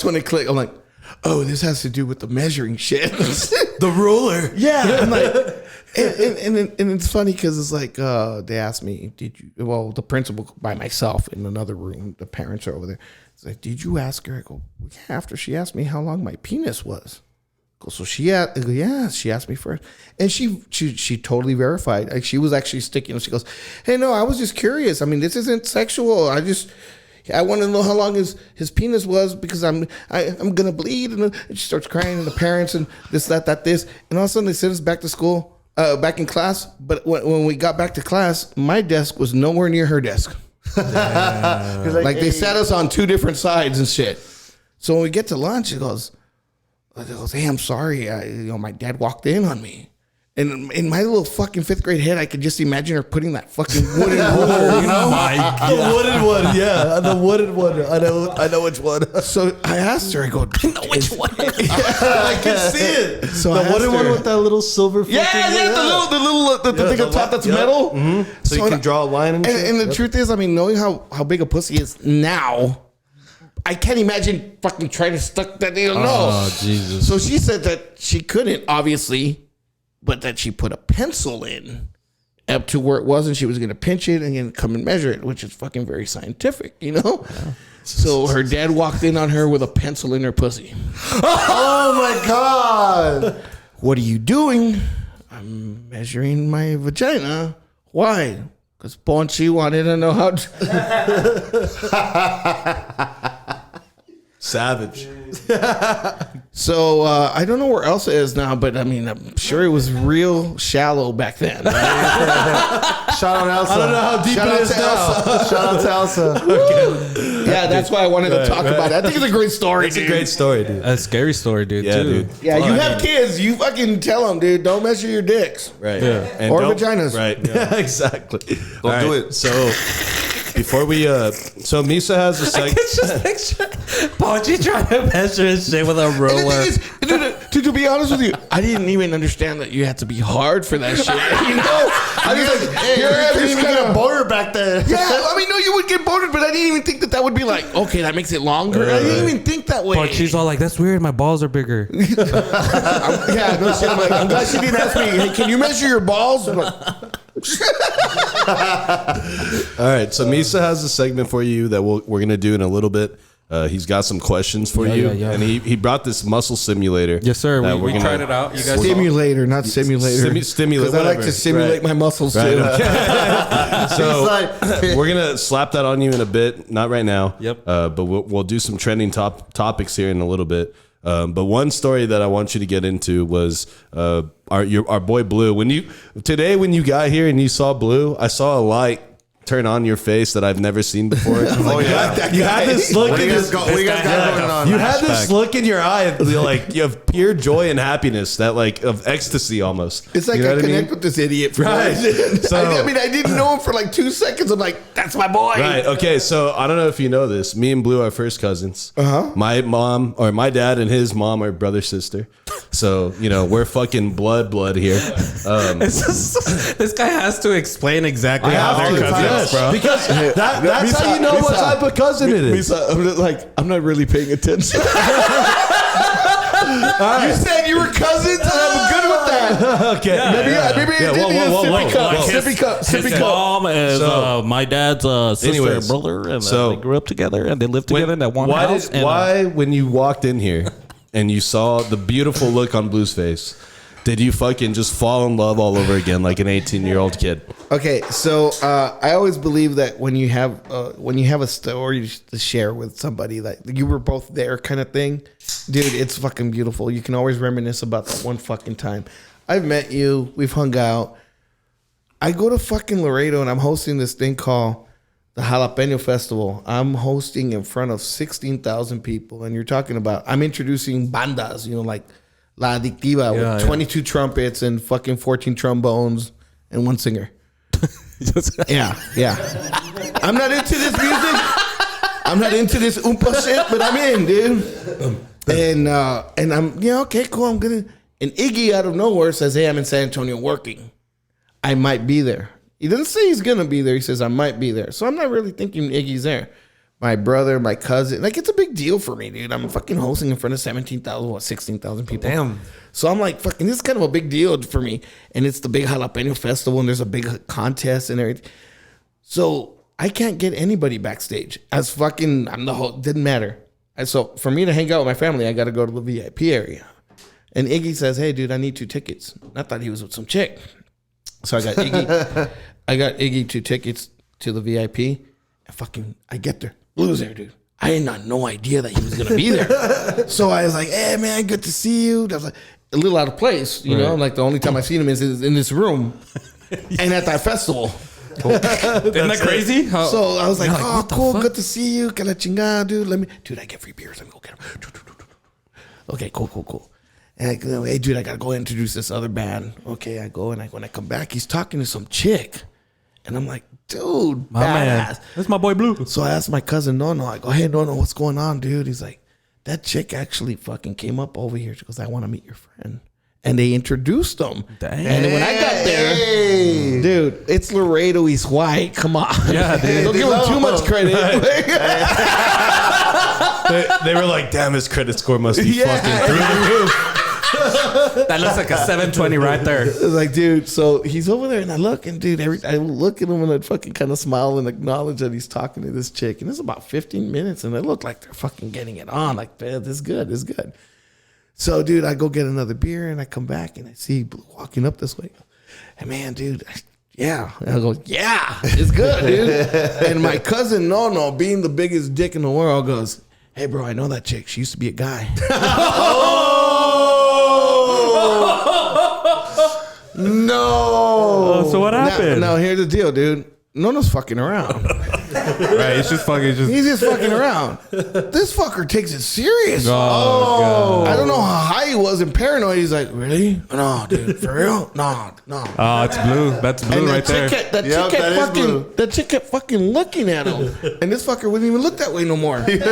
when it clicked. I'm like, oh, this has to do with the measuring shit. The ruler. Yeah. I'm like, and it's funny because it's like they asked me, well, the principal by myself in another room, the parents are over there. It's like, did you ask her? I go, yeah, after she asked me how long my penis was. So she asked me first, and she totally verified. Like, she was actually sticking. She goes, hey, no, I was just curious. I mean, this isn't sexual. I want to know how long his penis was because I'm gonna bleed. And she starts crying, and the parents and this, that, this, and all of a sudden they sent us back to school, back in class. But when we got back to class, my desk was nowhere near her desk. Like they sat us on 2 different sides and shit. So when we get to lunch, it goes, hey, I'm sorry. My dad walked in on me. And in my little fucking 5th grade head, I could just imagine her putting that fucking wooden ruler, you know? The wooden one, yeah. The wooden one. I know which one. So I asked her, I go, I know which one. I can see it. So the I wooden asked one her- with that little silver fucking the thing on top that's metal. Mm-hmm. So you can draw a line and shit. And the truth is, I mean, knowing how big a pussy is now, I can't imagine fucking trying to stuck that needle. No. Oh, Jesus. So she said that she couldn't, obviously, but that she put a pencil in up to where it was, and she was going to pinch it and then come and measure it, which is fucking very scientific, you know? Yeah. So her dad walked in on her with a pencil in her pussy. Oh my God. What are you doing? I'm measuring my vagina. Why? Because Ponchi wanted to know how Savage. So I don't know where Elsa is now, but I mean, I'm sure it was real shallow back then. Shout out Elsa. I don't know how deep Shout it out is to now. Elsa. Shout out to Elsa. Yeah, that's why I wanted to talk about it. I think it's a great story, It's dude. a great story, dude. A scary story, dude. Yeah, too. dude. Yeah, you have kids. You fucking tell them, dude. Don't measure your dicks. Right. Yeah. And Or don't- vaginas. Right. Yeah, exactly. Don't do it. So before we so Misa has a segment. Just picture Ponchi trying to measure his shit with a And the ruler. thing is, to be honest with you, I didn't even understand that you had to be hard for that shit. You know, I was like, Hey, here I am, you're just kind kinda- of bored back there. Yeah, I mean, no, you would get bored, but I didn't even think that would be like, okay, that makes it longer. I didn't even think that way. Ponchi's all like, that's weird. My balls are bigger. Yeah, no shit. I'm like, I'm glad she didn't ask me, hey, can you measure your balls? I'm like, All right, so Misa has a segment for you that we're gonna do in a little bit. He's got some questions for you, yeah. and he brought this muscle simulator. Yes, sir. that We we're gonna- tried it out. You guys stimulator, not simulator. Stimulate. Because I like to simulate my muscles too. So He's like- we're gonna slap that on you in a bit, not right now. Yep. But we'll do some trending topics here in a little bit. But one story that I want you to get into was our boy Blue. When you got here and you saw Blue, I saw a light turn on your face that I've never seen before. Oh yeah. You had this look. What do in you guys this- what do you guys got going on? You had this look in your eye, like you have pure joy and happiness, that like of ecstasy almost. It's like You know I what connect with this idiot. For Right. no reason. So- I mean, I didn't know him for like 2 seconds. I'm like, that's my boy. Right. Okay. So I don't know if you know this. Me and Blue are first cousins. Uh-huh. My mom or my dad and his mom are brother sister. So, you know, we're fucking blood here. This guy has to explain exactly how they're cousins, bro. Because that's how you know what type of cousin it is. I'm not really paying attention. You said you were cousins, and I'm good with that. Okay. Maybe it did need a sippy cup. His mom is my dad's sister anyways, and brother, and so- they grew up together and they lived together in that one house. Why, when you walked in here and you saw the beautiful look on Blue's face, did you fucking just fall in love all over again like an 18-year-old kid? Okay, so I always believe that when you have a story to share with somebody, like you were both there kind of thing, dude, it's fucking beautiful. You can always reminisce about that one fucking time. I've met you. We've hung out. I go to fucking Laredo and I'm hosting this thing called the Jalapeno Festival. I'm hosting in front of 16,000 people, and you're talking about I'm introducing bandas, you know, like La Adictiva with 22 trumpets and fucking 14 trombones and one singer. Yeah. I'm not into this music. I'm not into this oompa shit, but I'm in, dude. And I'm okay, cool. I'm gonna. And Iggy out of nowhere says, "Hey, I'm in San Antonio working. I might be there." He doesn't say he's gonna be there. He says I might be there. So I'm not really thinking Iggy's there. My brother, my cousin, like it's a big deal for me, dude. I'm fucking hosting in front of 16,000 people. Damn. So I'm like, fucking, this is kind of a big deal for me. And it's the big Jalapeno Festival, and there's a big contest and everything. So I can't get anybody backstage. As fucking, I'm the whole, didn't matter. And so for me to hang out with my family, I got to go to the VIP area. And Iggy says, hey, dude, I need 2 tickets. And I thought he was with some chick. So I got Iggy 2 tickets to the VIP. And fucking, I get there. Blue's there, dude. I had no idea that he was going to be there. So I was like, hey, man, good to see you. I was like, a little out of place, you know? Like, the only time I've seen him is in this room and at that festival. Isn't that crazy? So I was like, oh, cool, good to see you. Que la chingada, dude. Dude, I get free beers. Let me go get them. Okay, cool. And I go, hey, dude, I got to go introduce this other band. Okay, I go, and when I come back, he's talking to some chick. And I'm like, dude, my man. That's my boy Blue. So I asked my cousin, Nono, I go, hey, Nono, what's going on, dude? He's like, that chick actually fucking came up over here. She goes, I want to meet your friend. And they introduced them. Dang. And when I got there, dude, it's Laredo. He's white. Come on. Yeah, dude. Don't give him too much credit. They were like, damn, his credit score must be fucking through the roof. That looks like a 720 right there. It's like, dude, so he's over there, and I look, and dude, I look at him, and I fucking kind of smile and acknowledge that he's talking to this chick, and it's about 15 minutes, and they look like they're fucking getting it on. Like, man, this is good. So, dude, I go get another beer, and I come back, and I see Blue walking up this way. Hey, man, dude, yeah. And I go, yeah, it's good, dude. And my cousin, Nono, being the biggest dick in the world, goes, hey, bro, I know that chick. She used to be a guy. No. So what happened? Now here's the deal, dude. Nono's fucking around. Right, he's just fucking around. This fucker takes it serious. Oh, I don't know how high he was and paranoid. He's like, really? No, dude, for real? No. Oh, it's Blue. That's Blue right there. That chick kept fucking looking at him. And this fucker wouldn't even look that way no more. And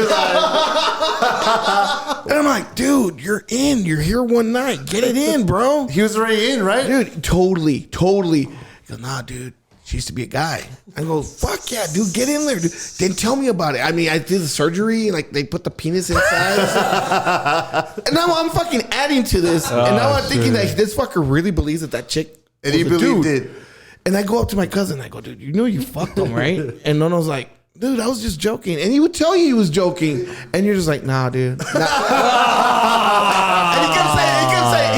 I'm like, dude, you're in. You're here one night. Get it in, bro. He was already in, right? Dude, totally. He goes, nah, dude. She used to be a guy. I go, fuck yeah, dude, get in there, dude. Then tell me about it. I mean, I did the surgery, like they put the penis inside. And now I'm fucking adding to this. And now I'm thinking that this fucker really believes that chick And he believed it. And I go up to my cousin, I go, dude, you know you fucked him, right? And Nono's like, dude, I was just joking. And he would tell you he was joking. And you're just like, nah, dude. And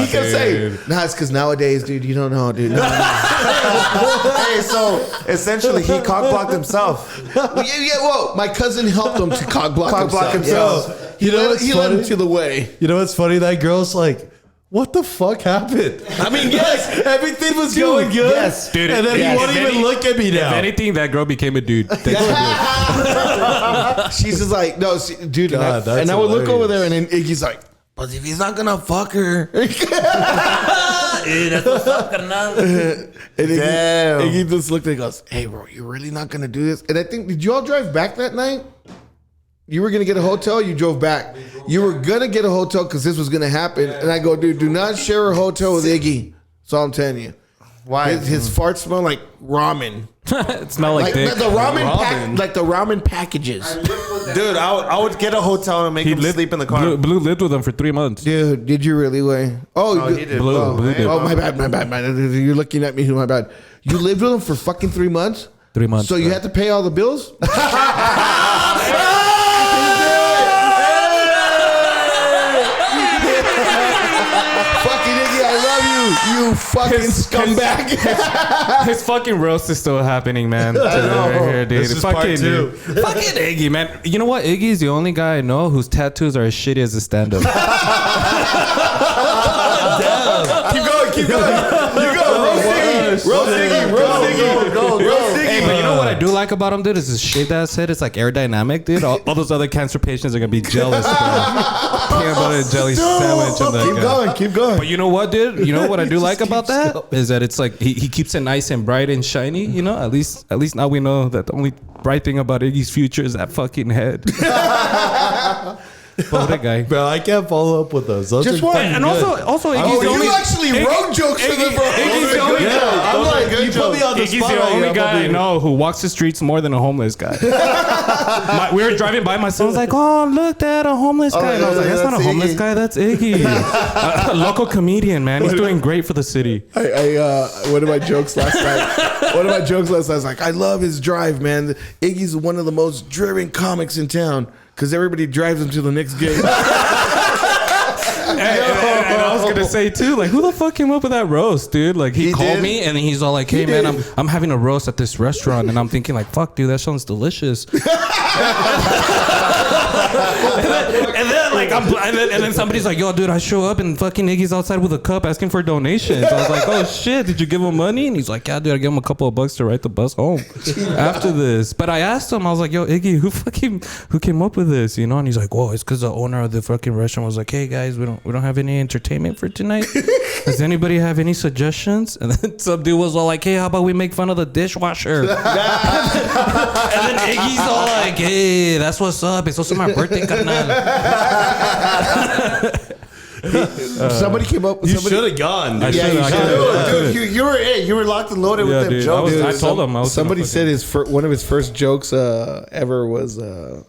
he kept saying, nah, it's because nowadays, dude, you don't know, dude. Hey, so essentially he cock-blocked himself. Whoa. My cousin helped him to cock-block himself. Yeah. He led him to the way. You know what's funny? That girl's like, what the fuck happened? I mean, yes. Everything was going good. Yes. Dude, and then he won't even look at me now. If anything, that girl became a dude. She's just like, no, dude. God, and I would look hilarious. over there, and then Iggy's like, but if he's not gonna fuck her. And Iggy just looked and goes, hey, bro, you really not gonna do this? And I think, did you all drive back that night? You were gonna get a hotel. You drove back. You were gonna get a hotel because this was gonna happen. And I go, dude, do not share a hotel with Iggy. That's all I'm telling you. Why? His farts smell like ramen. It smelled like dick. the ramen, like the ramen packages. Dude, I would get a hotel and make him sleep in the car. Blue lived with him for 3 months. Dude, did you really, Way? Oh, he did. Blue did. Oh, my bad. You're looking at me. My bad. You lived with him for fucking 3 months. 3 months. So you had to pay all the bills. Fucking Iggy, I love you. You fucking scumbag. His fucking roast is still happening, man. Right here, dude. This is part 2. Fucking Iggy, man. You know what? Iggy's the only guy I know whose tattoos are as shitty as a stand-up. Keep going. You go. Roast Iggy. Hey, but you know what I do like about him, dude? Is his shaved ass head. It's like aerodynamic, dude. All those other cancer patients are gonna be jealous, bro. Peanut butter and jelly sandwich on that guy. Keep going. But you know what, dude? You know what I do like about that is that it's like he keeps it nice and bright and shiny. You know, at least now we know that the only bright thing about Iggy's future is that fucking head. But that guy, Bro, I can't follow up with those. Just one. and also Iggy's the only. You actually wrote jokes for them, bro. Iggy's the only guy. I'm like, you put me on the Iggy's spot. the only guy I know who walks the streets more than a homeless guy. We were driving by, my son's like, "Oh, look, Dad, a homeless guy." And I was like, "That's not a homeless guy. That's Iggy, a local comedian, man. He's doing great for the city." One of my jokes last night. I was like, I love his drive, man. Iggy's one of the most driven comics in town because everybody drives him to the next gig. And I was gonna say too, like, who the fuck came up with that roast, dude? Like, he called did. me and he's all like, "Hey, man, I'm having a roast at this restaurant," and I'm thinking like, "Fuck, dude, that sounds delicious." and then somebody's like, "Yo, dude, I show up and fucking Iggy's outside with a cup asking for donations." I was like, "Oh shit, did you give him money?" And he's like, "Yeah, dude, I gave him a couple of bucks to ride the bus home after this." But I asked him, I was like, "Yo, Iggy, who came up with this?" You know? And he's like, "Whoa, it's because the owner of the fucking restaurant was like, hey guys, we don't have any entertainment for tonight. Does anybody have any suggestions?" And then some dude was all like, "Hey, how about we make fun of the dishwasher?" And then Iggy's all like, "Hey, that's what's up. It's also my birthday, carnal." Somebody came up with You should have gone. Dude. You were locked and loaded with them dude, jokes. I told him. Somebody said one of his first jokes ever was the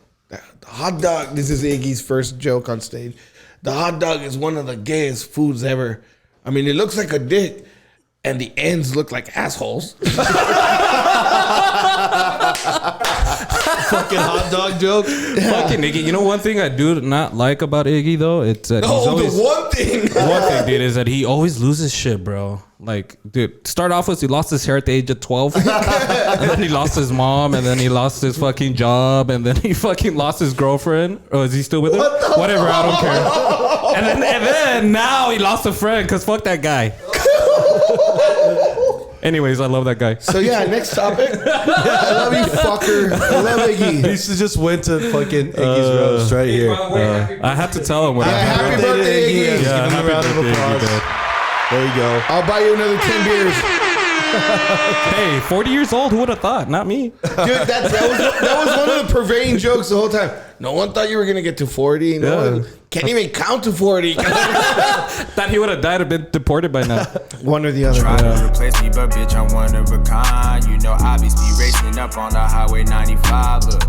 hot dog. This is Iggy's first joke on stage. The hot dog is one of the gayest foods ever. I mean, it looks like a dick, and the ends look like assholes. Fucking hot dog joke. Fucking Iggy. You know one thing I do not like about Iggy though? It's that he's always, one thing, dude, is that he always loses shit, bro. Like, dude, start off with he lost his hair at the age of 12, and then he lost his mom, and then he lost his fucking job, and then he fucking lost his girlfriend. Oh, is he still with her? Whatever, I don't care. And then now he lost a friend because fuck that guy. Anyways, I love that guy. So yeah, next topic. I love you, fucker. I love Iggy. He just went to fucking Iggy's roast right here. I had to tell him what happened. Happy birthday, Iggy. Yeah, give him a round of applause. There you go. I'll buy you another 10 beers. Hey, 40 years old. Who would have thought? Not me. Dude, that was one of the pervading jokes the whole time. No one thought you were gonna get to 40. No one can't even count to 40. Thought he would have died or been deported by now. One or the other. Try to replace me, but bitch, I'm one of a kind. You know, I be racing up on the highway 95. Look,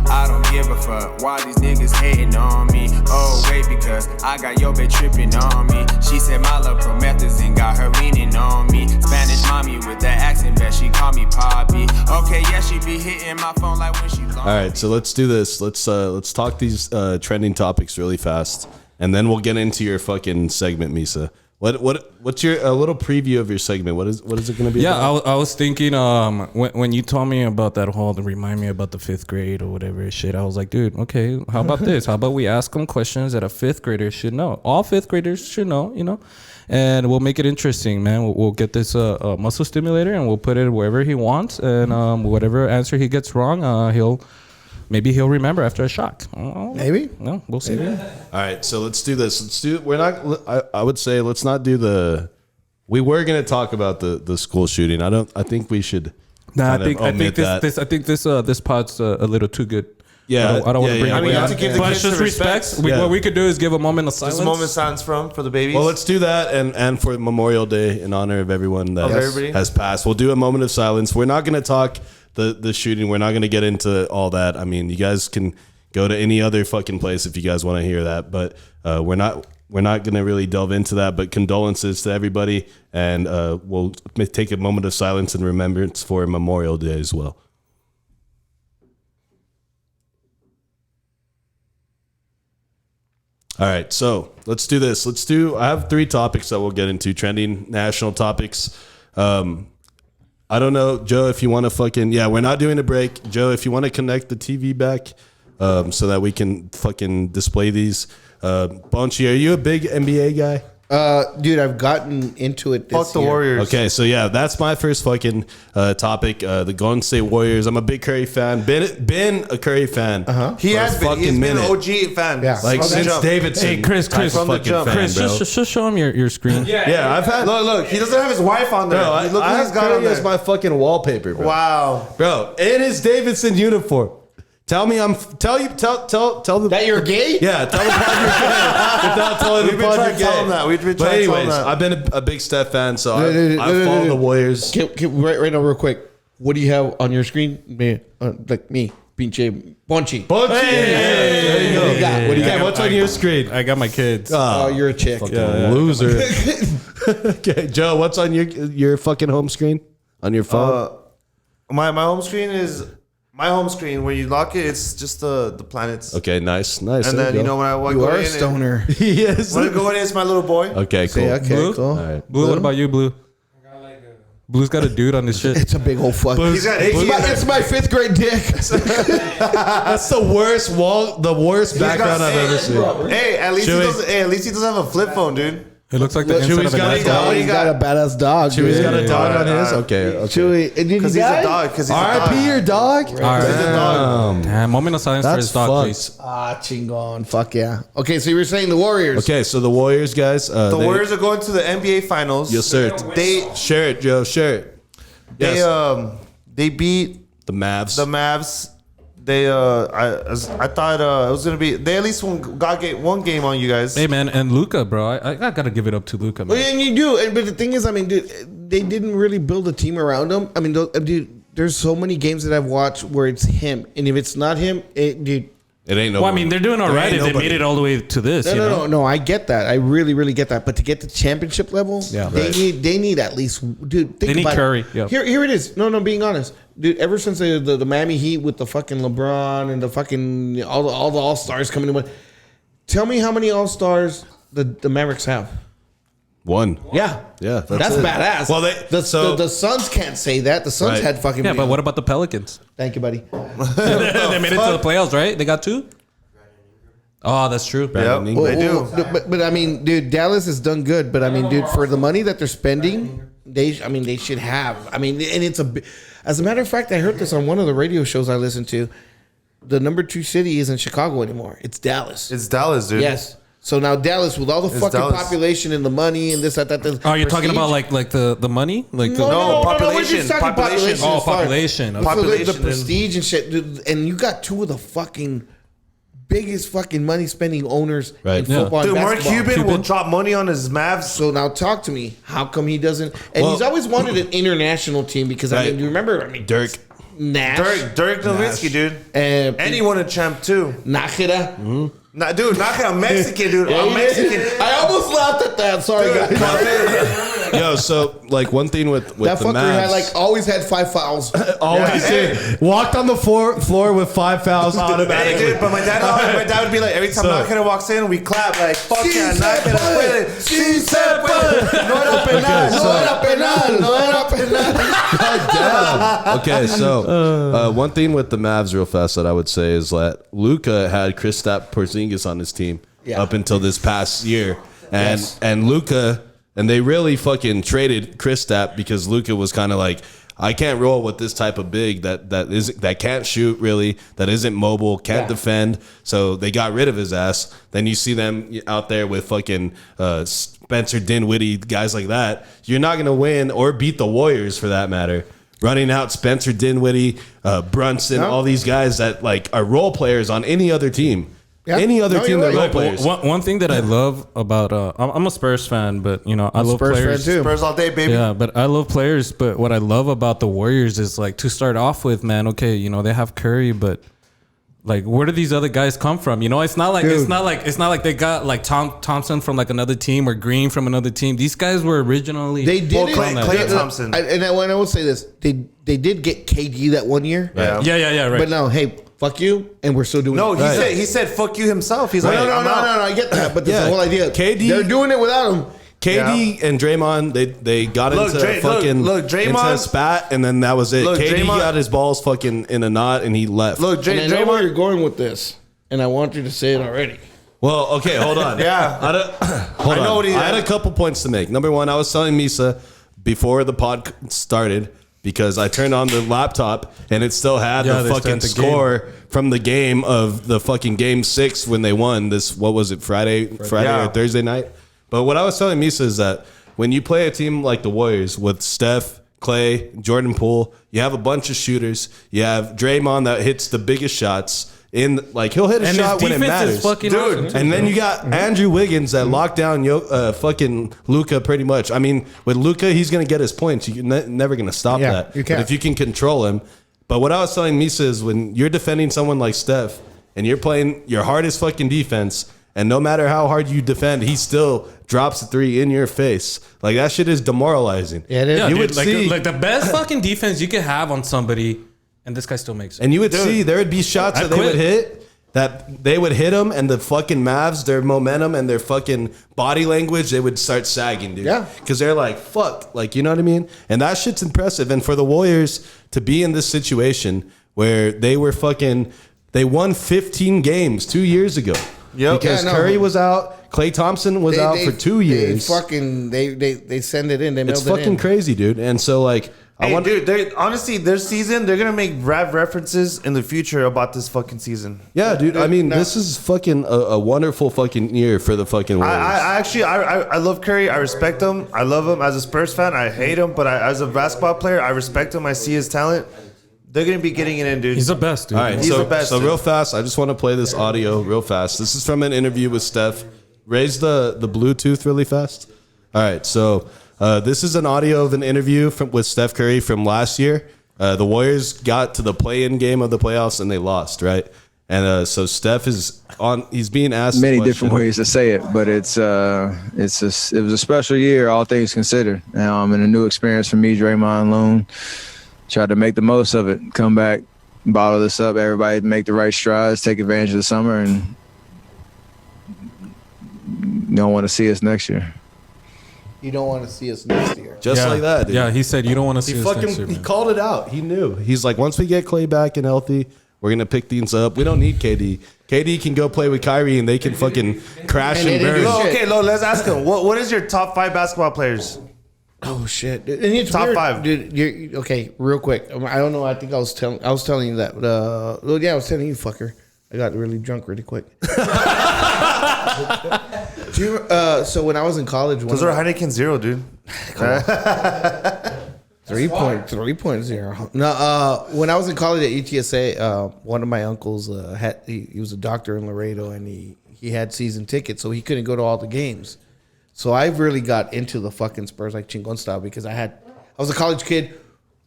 I don't give a fuck why these niggas hating on me. Oh, wait, because I got your bitch tripping on me. She said my love promethazine got her leaning on me. Spanish mommy with that accent, bet she call me Poppy. Okay, yeah, she be hitting my phone like when she. All right, so let's do this. Let's talk these trending topics really fast, and then we'll get into your fucking segment, Misa. What's your a little preview of your segment? What is it going to be? Yeah, about? I was thinking when you told me about that whole to remind me about the 5th grade or whatever shit, I was like, dude, okay, how about this? How about we ask them questions that a 5th grader should know? All 5th graders should know, you know, and we'll make it interesting, man. We'll get this muscle stimulator and we'll put it wherever he wants, and whatever answer he gets wrong, Maybe he'll remember after a shock. Maybe. No, we'll see. All right, so let's do this. We're not. I would say let's not do the. We were going to talk about the school shooting. I think we should. Nah, I think this pod's a little too good. Yeah, I don't want to bring. I mean, you have to give the but kids just the respect. respect. What we could do is give a moment of silence. Just a moment of silence for the babies. Well, let's do that, and for Memorial Day, in honor of everyone that everybody? has passed, we'll do a moment of silence. We're not going to talk the shooting. We're not going to get into all that. I mean, you guys can go to any other fucking place if you guys want to hear that, but we're not going to really delve into that. But condolences to everybody, and we'll take a moment of silence and remembrance for Memorial Day as well. All right, so let's do this. I have 3 topics that we'll get into, trending national topics. I don't know, Joe, if you want to we're not doing a break. Joe, if you want to connect the TV back so that we can fucking display these. Ponchi, are you a big NBA guy? Dude, I've gotten into it this Fuck the year. Warriors. Okay, so yeah, that's my first fucking topic. The Golden State Warriors. I'm a big Curry fan. Been a Curry fan. He has been. He's been an OG fan. Yeah. Like From the since jump. Davidson. Hey, Chris, type from the fucking jump. fan, Chris, bro. just show him your screen. Yeah, I've had. Look, he doesn't have his wife on there. Bro, Look I what he's have got on Curry as there. my fucking wallpaper, bro. Wow. Bro, in his Davidson uniform. Tell me tell the That you're gay? Yeah, tell the pod you're gay without telling We've the been pod trying you're to tell gay. him that. We've been But trying to tell him anyways, that. I've been a big Steph fan, so I follow the Warriors. Right now, real quick. What do you have on your screen? Me, like me, pinche Ponchi. There you go. What do you got? What do you got? What's on your screen? I got my kids. Oh, you're a chick. Loser. Okay, Joe, what's on your fucking home screen? On your phone? My home screen is my home screen. When you lock it, it's just the planets. Okay, nice. And There then you go. when I You go are in, a stoner. Yes. when I go in, it's my little boy. Okay, cool. Okay, Blue? cool. All right. Blue, what about you, Blue? Blue's got a dude on this shit. It's a big old fuck. He's got It's my 5th grade dick. That's the worst background I've ever seen. Hey, at least he doesn't have a flip phone, dude. It looks like the inside Chewy's of an got asshole. a dog. He's got a badass dog. Chewy's dude. got a dog on his? Alright. Okay. Chewy. And did Because he he's die? a dog. Because he's a dog. RIP your dog? All right. Damn, moment of silence for That's his dog, fucked. please. Ah, chingon. Fuck yeah. Okay, so you were saying the Warriors. Okay, so the Warriors, guys. The Warriors are going to the NBA Finals. Yes, sir. Share it, Joe. Share it. Yes. They beat The Mavs. the Mavs. I thought it was gonna be. They at least got one game on you guys. Hey, man, and Luca, bro. I got to give it up to Luca, man. Well, and you do. But the thing is, I mean, dude, they didn't really build a team around him. I mean, dude, there's so many games that I've watched where it's him. And if it's not him, dude. It ain't no. Well, I mean, they're doing all right if they made it all the way to this. No. I get that. I really, really get that. But to get to championship level, they need at least, dude. Think They need about Curry. It. Yeah. Here it is. No, being honest, dude. Ever since the Miami Heat with the fucking LeBron and the fucking all the All Stars coming in, tell me how many All Stars the Mavericks have. One. Yeah, Yeah, that's it. badass. Well, the Suns can't say that. The Suns Right. had fucking. Yeah, but what about the Pelicans? Thank you, buddy. They made it to the playoffs, right? They got 2? Oh, that's true. Yep, Brandon they Ingram. do. But I mean, dude, Dallas has done good. But I mean, dude, for the money that they're spending, they should have. I mean, and it's as a matter of fact, I heard this on one of the radio shows I listened to. The number 2 city isn't Chicago anymore. It's Dallas. It's Dallas, dude. Yes. So now Dallas, with all the fucking Dallas. population and the money and this, that. Oh, you're talking about like the money? Like the No, we're population. just talking Population. Oh, as far as- population. So Population. the prestige and shit, dude, and you got 2 of the fucking biggest fucking money spending owners Right. in football. Dude, and Mark basketball. Cuban will drop money on his Mavs. So now talk to me. How come he doesn't? And Well- he's always wanted an international team because I Right. mean, you remember? I mean, Dirk. Nash, Dirk Nowitzki, dude. and And he won a champ too. Nájera. Nah, dude, not a Mexican, dude. A Mexican. I almost laughed at that. Sorry, guys. Yo, so like one thing with That the fucker Mavs. had always had 5 fouls. always did. Walked on the floor with 5 fouls Hey, automatically. dude, but my dad would be like, every time So- Nájera walks in, we clap like, fuck Sí yeah, se Nájera puede. puede. Sí se puede. No era penal. No era penal. No era penal. Okay, so one thing with the Mavs, real fast, that I would say is that Luka had Kristaps Porzingis on his team up until this past year, and Luka, and they really fucking traded Kristaps because Luka was kind of like, I can't roll with this type of big that can't shoot really, that isn't mobile, can't defend. So they got rid of his ass. Then you see them out there with fucking Spencer Dinwiddie, guys like that. You're not gonna win or beat the Warriors for that matter running out Spencer Dinwiddie, Brunson, all these guys that like are role players on any other team. Yeah. Any other No, team, you're they're right. role players. One thing that I love about I'm a Spurs fan, but you know I love Spurs players fan too. Spurs all day, baby. Yeah, but I love players. But what I love about the Warriors is like to start off with, man. Okay, you know they have Curry, but like where do these other guys come from? You know, it's not like they got like Thompson from like another team or Green from another team. These guys were originally They did it. Klay Thompson. And I will say this: they did get KD that one year. Yeah, right. But no, hey, fuck you, and we're still doing. No, it. he said fuck you himself. He's No, like, no, I'm out. I get that, but that's the whole idea. KD they're doing it without him. KD and Draymond, they got into Draymond, into a spat, and then that was it. KD Draymond got his balls fucking in a knot, and he left. Look, And I know where Draymond. you're going with this, and I want you to say it already. Well, okay, hold on. Hold I know on. what he- I had a couple points to make. Number one, I was telling Misa before the pod started because I turned on the laptop and it still had Yeah, the they fucking start the game. score from the game of the fucking game 6 when they won this. What was it, Friday Yeah. or Thursday night? But what I was telling Misa is that when you play a team like the Warriors with Steph, Clay, Jordan Poole, you have a bunch of shooters. You have Draymond that hits the biggest shots. Like he'll hit a and shot his when it defense matters, is fucking Dude. awesome, too. and then you got Andrew Wiggins that locked down fucking Luka pretty much. I mean, with Luka, he's going to get his points. You're never going to stop Yeah, that. you can't. But if you can control him. But what I was telling Misa is when you're defending someone like Steph and you're playing your hardest fucking defense, and no matter how hard you defend, he still drops a three in your face. Like that shit is demoralizing. Yeah, it is. Yeah, you dude, would like, see, like the best fucking defense you could have on somebody, and this guy still makes it. and you would see there would be shots I that they would quit. hit. That they would hit them, and the fucking Mavs, their momentum and their fucking body language, they would start sagging, dude. Yeah. Because they're like, fuck. Like, you know what I mean? And that shit's impressive. And for the Warriors to be in this situation where they won 15 games 2 years ago. Yep. Because Yeah, no. Curry was out, Klay Thompson was out for 2 years. They send it in. They It's mailed it fucking in. crazy, dude. And so, like, Hey, dude, honestly, their season, they're going to make references in the future about this fucking season. yeah, dude. I mean, this is fucking a wonderful fucking year for the fucking Warriors. I actually love Curry. I respect him. I love him as a Spurs fan. I hate him, but as a basketball player, I respect him. I see his talent. They're going to be getting it in, dude. He's the best, dude. All right, He's the best, so dude. real fast, I just want to play this audio real fast. This is from an interview with Steph. Raise the Bluetooth really fast. All right, so this is an audio of an interview with Steph Curry from last year. The Warriors got to the play-in game of the playoffs and they lost, right? And so Steph is on. He's being asked many a question. different ways to say it, but it was a special year, all things considered. And a new experience for me, Draymond Loon. Tried to make the most of it, come back, bottle this up, everybody make the right strides, take advantage of the summer, and don't want to see us next year. You don't want to see us next year. Just like that, dude. Yeah, he said you don't want to see He this next year, fucking he man. called it out. He knew. He's like, once we get Clay back and healthy, we're gonna pick things up. We don't need KD. KD can go play with Kyrie and they can fucking crash And and they burn. do shit. Okay, let's ask him. What is your top 5 basketball players? Oh shit! And it's Top weird, 5. dude. Okay, real quick. I don't know. I think I was telling you that. Yeah, I was telling you, fucker. I got really drunk really quick. Do you, so when I was in college, Those are Heineken Zero, dude. 3.0. No, when I was in college at UTSA, one of my uncles he was a doctor in Laredo, and he had season tickets, so he couldn't go to all the games. So I really got into the fucking Spurs like chingon style because I was a college kid,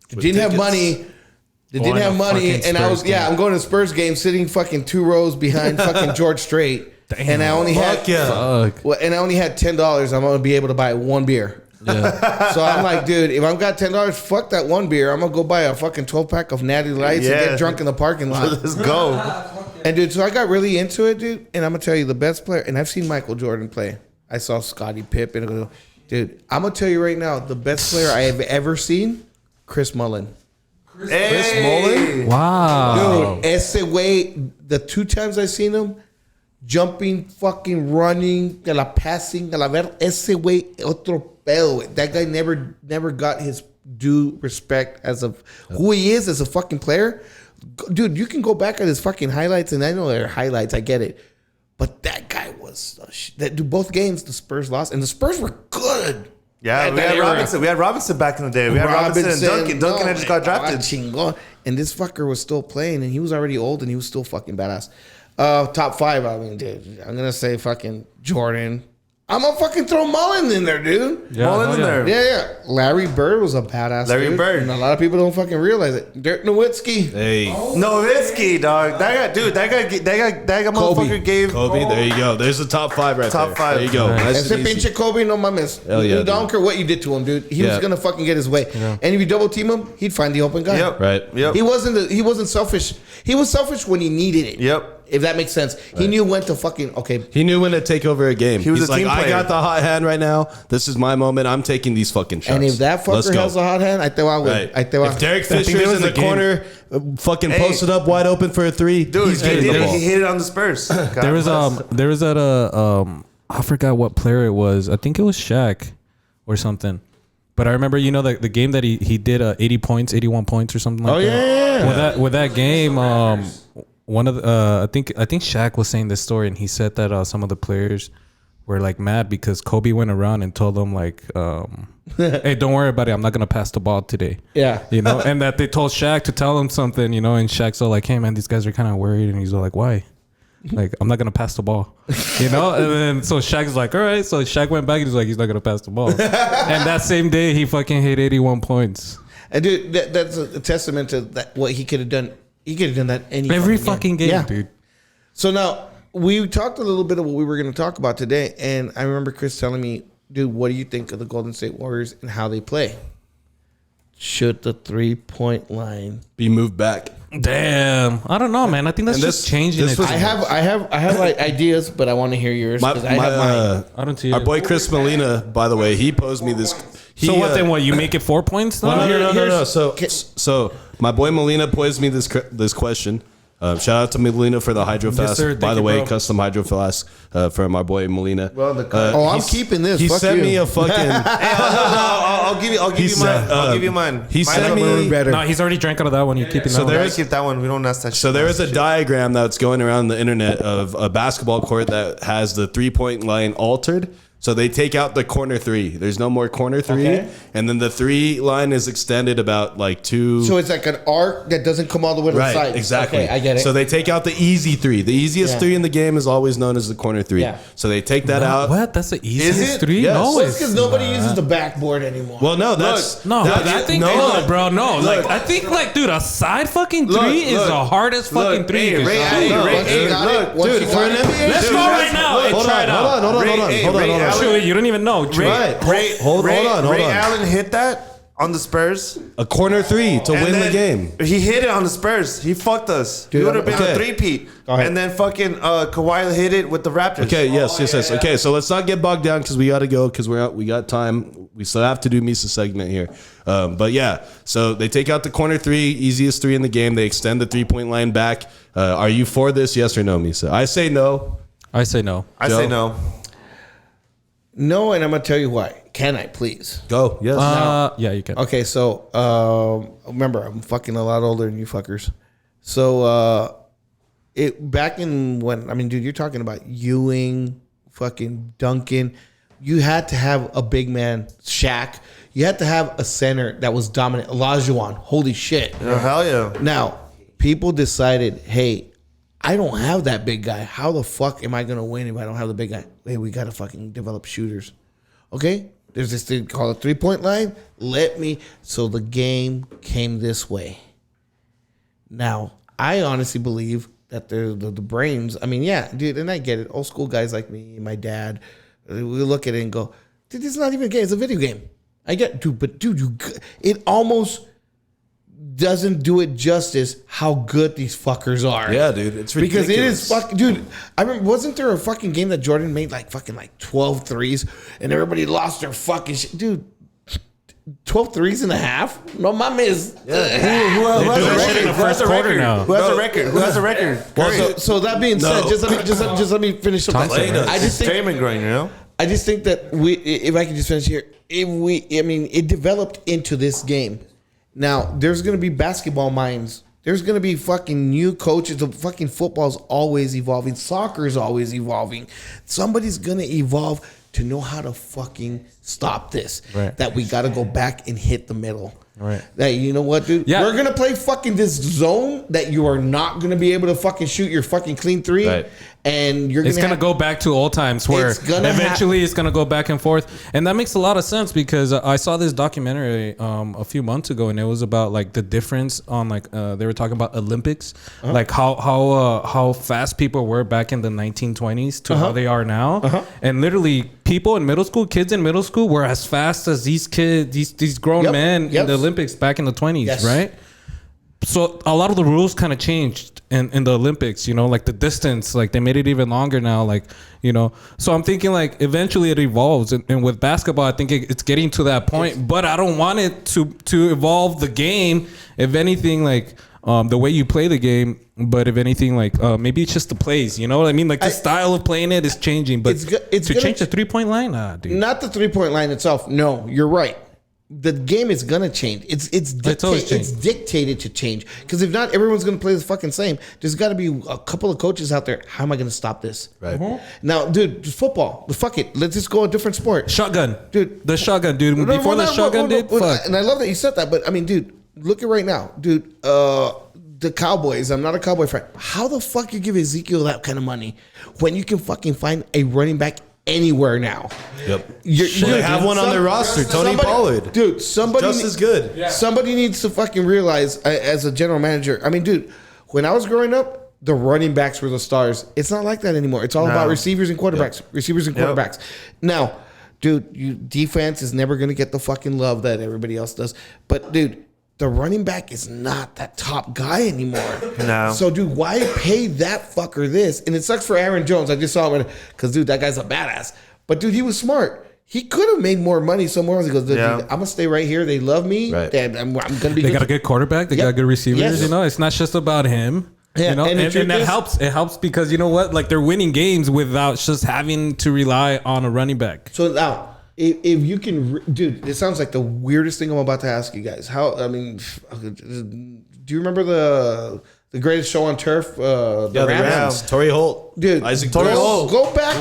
didn't have money. They didn't have money, and I was I'm going to Spurs game, sitting fucking 2 rows behind fucking George Strait, and I only had Fuck. well, and I only had $10. I'm gonna be able to buy 1 beer. Yeah. So I'm like, dude, if I've got $10, fuck that 1 beer. I'm gonna go buy a fucking 12-pack of Natty Lights and Yeah. get drunk in the parking lot. Let's go. And dude, so I got really into it, dude. And I'm gonna tell you, the best player, and I've seen Michael Jordan play. I saw Scottie Pippen. Dude, I'm gonna tell you right now, the best player I have ever seen, Chris Mullin. Chris Mullen? Wow. Dude, ese way, the 2 times I seen him, jumping, fucking running, que la passing, que la ver, ese way, otro pedo. Güey. That guy never got his due respect as of who he is as a fucking player. Dude, you can go back at his fucking highlights, and I know they're highlights, I get it. But that guy was, dude, both games the Spurs lost, and the Spurs were good. Yeah, At we that had era. Robinson. We had Robinson back in the day. We had Robinson and Duncan. Duncan had just got drafted. Chingón. And this fucker was still playing, and he was already old, and he was still fucking badass. Top 5, I mean, dude, I'm gonna say fucking Jordan. I'm gonna fucking throw Mullen in there, dude. Yeah, Mullen in there. Yeah. Larry Bird was a badass. Larry dude, Bird. and a lot of people don't fucking realize it. Dirk Nowitzki. Hey, Nowitzki, dog. That guy motherfucker gave Kobe. There you go. There's the top 5 right Top there. 5. There you go. Nice Ese and easy. pinche Kobe, no mames. Hell yeah, Dude, I don't dude. care what you did to him, dude. He Yeah. was gonna fucking get his way. And if you double team him, he'd find the open guy. Yep. Right. Yep. He wasn't selfish. He was selfish when he needed it. Yep. If that makes sense. He knew when to fucking He knew when to take over a game. He was He's a like, team I player. got the hot hand right now. This is my moment. I'm taking these fucking shots. And if that Let's fucker go. has a hot hand, I think I would. Right. I think If Derek think Fisher's there was in the a game- corner, fucking Hey. posted up wide open for a 3, Dude, he's he getting the did it. ball. He hit it on the Spurs. God There was bless. I forgot what player it was. I think it was Shaq or something. But I remember, the game that he did 80 points, 81 points or something like that. yeah. With that game, one of the I think Shaq was saying this story, and he said that some of the players were like mad because Kobe went around and told them like, "Hey, don't worry about it. I'm not gonna pass the ball today." Yeah. And that they told Shaq to tell him something, and Shaq's all like, "Hey man, these guys are kind of worried," and he's all like, "Why?" Like, I'm not gonna pass the ball, and then so Shaq's like, all right. So Shaq went back and he's like, he's not gonna pass the ball, and that same day he fucking hit 81 points. And dude, that's a testament to that what he could have done. He could have done that Every fucking game, Yeah. dude. So now we talked a little bit of what we were going to talk about today, and I remember Chris telling me, "Dude, what do you think of the Golden State Warriors and how they play? Should the 3-point line?" Be moved back. Damn, I don't know, man. I think that's And just changing this it. was- I have like ideas, but I want to hear yours My, because I have mine. I don't see our it. boy Chris Molina, by the way, he posed me this. So what then? What you make it 4 points? Though? No. So my boy Molina posed me this question. Shout out to Molina for the hydro flask. sir. By Thank the you, way, bro. custom hydro flask for my boy Molina. Well, the Oh, I'm he's- keeping this. He Fuck sent you. me a fucking. I'll give you mine. I'll give you mine. He Mine sent are me. better. No, he's already drank out of that one. You're keeping So that one. there I is- keep that one. We don't ask that. So there is a diagram that's going around the internet of a basketball court that has the 3-point line altered. So they take out the corner 3. There's no more corner 3, Okay. and then the 3 line is extended about like 2. So it's like an arc that doesn't come all the way to the Right, side. exactly. Okay, I get it. So they take out the easy 3. The easiest Yeah. 3 in the game is always known as the corner 3. Yeah. So they take that out. What? That's the easiest it? 3? Yes. No, Well, it's because nobody uses the backboard anymore. Well, no, that's No, that- but I think no, bro. No, Look. like I think like, dude, a side fucking 3 Look, is look. the hardest fucking Look, 3. hey, you can Ray shoot. Allen, No, Ray- once you hey, got look, it, once dude, you for got an it- NBA Let's Dude, go that's- right now. look, Hey, Hold try on, it hold out. on, hold on, hold on, Ray- hold on, Ray hold on. Allen- Shoot, you don't even know. Right. Ray Hold on. Ray Allen hit that on the Spurs A corner 3 to and win the then game. He hit it on the Spurs. He fucked us. He would have been okay. a 3-peat. Go ahead. And then fucking Kawhi hit it with the Raptors. Okay, yes. Okay, so let's not get bogged down because we got to go because we got time. We still have to do Misa's segment here. But yeah, so they take out the corner 3, easiest 3 in the game. They extend the 3-point line back. Are you for this? Yes or no, Misa? I say no. I say no. I Joe? say no. No, and I'm gonna tell you why. Can I please? Go. Yes. Yeah, you can. Okay, so remember, I'm fucking a lot older than you fuckers. So it back in when dude, you're talking about Ewing, fucking Duncan. You had to have a big man, Shaq. You had to have a center that was dominant. Olajuwon, holy shit. Oh, hell yeah. Now, people decided, hey, I don't have that big guy. How the fuck am I gonna win if I don't have the big guy? Hey, we gotta fucking develop shooters. Okay? There's this thing called a 3-point line. So the game came this way. Now, I honestly believe that the brains, yeah, dude, and I get it. Old school guys like me, my dad, we look at it and go, dude, this is not even a game. It's a video game. I get, dude, but dude, it almost doesn't do it justice how good these fuckers are. Yeah, dude, it's ridiculous. Because it is fucking, dude. I remember, wasn't there a fucking game that Jordan made like 12 threes and everybody lost their fucking shit? Dude, 12 threes and a half? No, my miss. Who has doing a shit in record? the Who has first a quarter record? now. Who has a record? Who has a record? Well, so that being said, just let me finish up. Thompson, right? I just think Statement growing, you know? I just think that if I can just finish here, it developed into this game. Now, there's going to be basketball minds. There's going to be fucking new coaches. The fucking football's always evolving. Soccer's always evolving. Somebody's going to evolve to know how to fucking stop this. Right. That we got to go back and hit the middle. Right. That, you know what, dude? Yeah. We're going to play fucking this zone that you are not going to be able to fucking shoot your fucking clean three. Right. And you're It's gonna go back to old times where It's gonna eventually it's gonna go back and forth, and that makes a lot of sense because I saw this documentary a few months ago, and it was about like the difference on like they were talking about Olympics, like how fast people were back in the 1920s to how they are now, and literally people in middle school, kids in middle school, were as fast as these kids, these grown men in the Olympics back in the 20s, right? So a lot of the rules kind of changed in the Olympics, you know, like the distance, like they made it even longer now, like, you know. So I'm thinking like eventually it evolves, and with basketball, I think it's getting to that point. But I don't want it to evolve the game. If anything, like the way you play the game, but if anything, like maybe it's just the plays. You know what I mean? Like the style of playing it is changing. But it's to change the 3-point line, dude. Not the 3-point line itself. No, you're right. The game is gonna change. It's dictated to change, because if not, everyone's gonna play the fucking same. There's got to be a couple of coaches out there. How am I gonna stop this? Right. Now, dude, just football. Fuck it. Let's just go a different sport. Shotgun, dude. The shotgun, dude. Before the shotgun did, fuck. And I love that you said that, but I mean, dude, look at right now, dude. The Cowboys. I'm not a Cowboy fan. How the fuck you give Ezekiel that kind of money when you can fucking find a running back anywhere now? Yep. They have one on their roster, Tony Pollard. Dude, somebody Just as good. Yeah. Somebody needs to fucking realize, as a general manager. I mean, dude, when I was growing up, the running backs were the stars. It's not like that anymore. It's all about receivers and quarterbacks. Yep. Receivers and quarterbacks. Now, dude, defense is never going to get the fucking love that everybody else does. But, dude, the running back is not that top guy anymore. No. So, dude, why pay that fucker this? And it sucks for Aaron Jones. I just saw him because, dude, that guy's a badass. But, dude, he was smart. He could have made more money somewhere else. He goes, dude, I'm going to stay right here. They love me. Right. I'm going to be They got a good quarterback. They got good receivers. Yes. You know, it's not just about him. Yeah, you know, and that helps. It helps because you know what? Like they're winning games without just having to rely on a running back. So now, if you can, dude, it sounds like the weirdest thing I'm about to ask you guys. Do you remember the greatest show on turf? The Rams. Torrey Holt, dude. Torrey Holt. Go back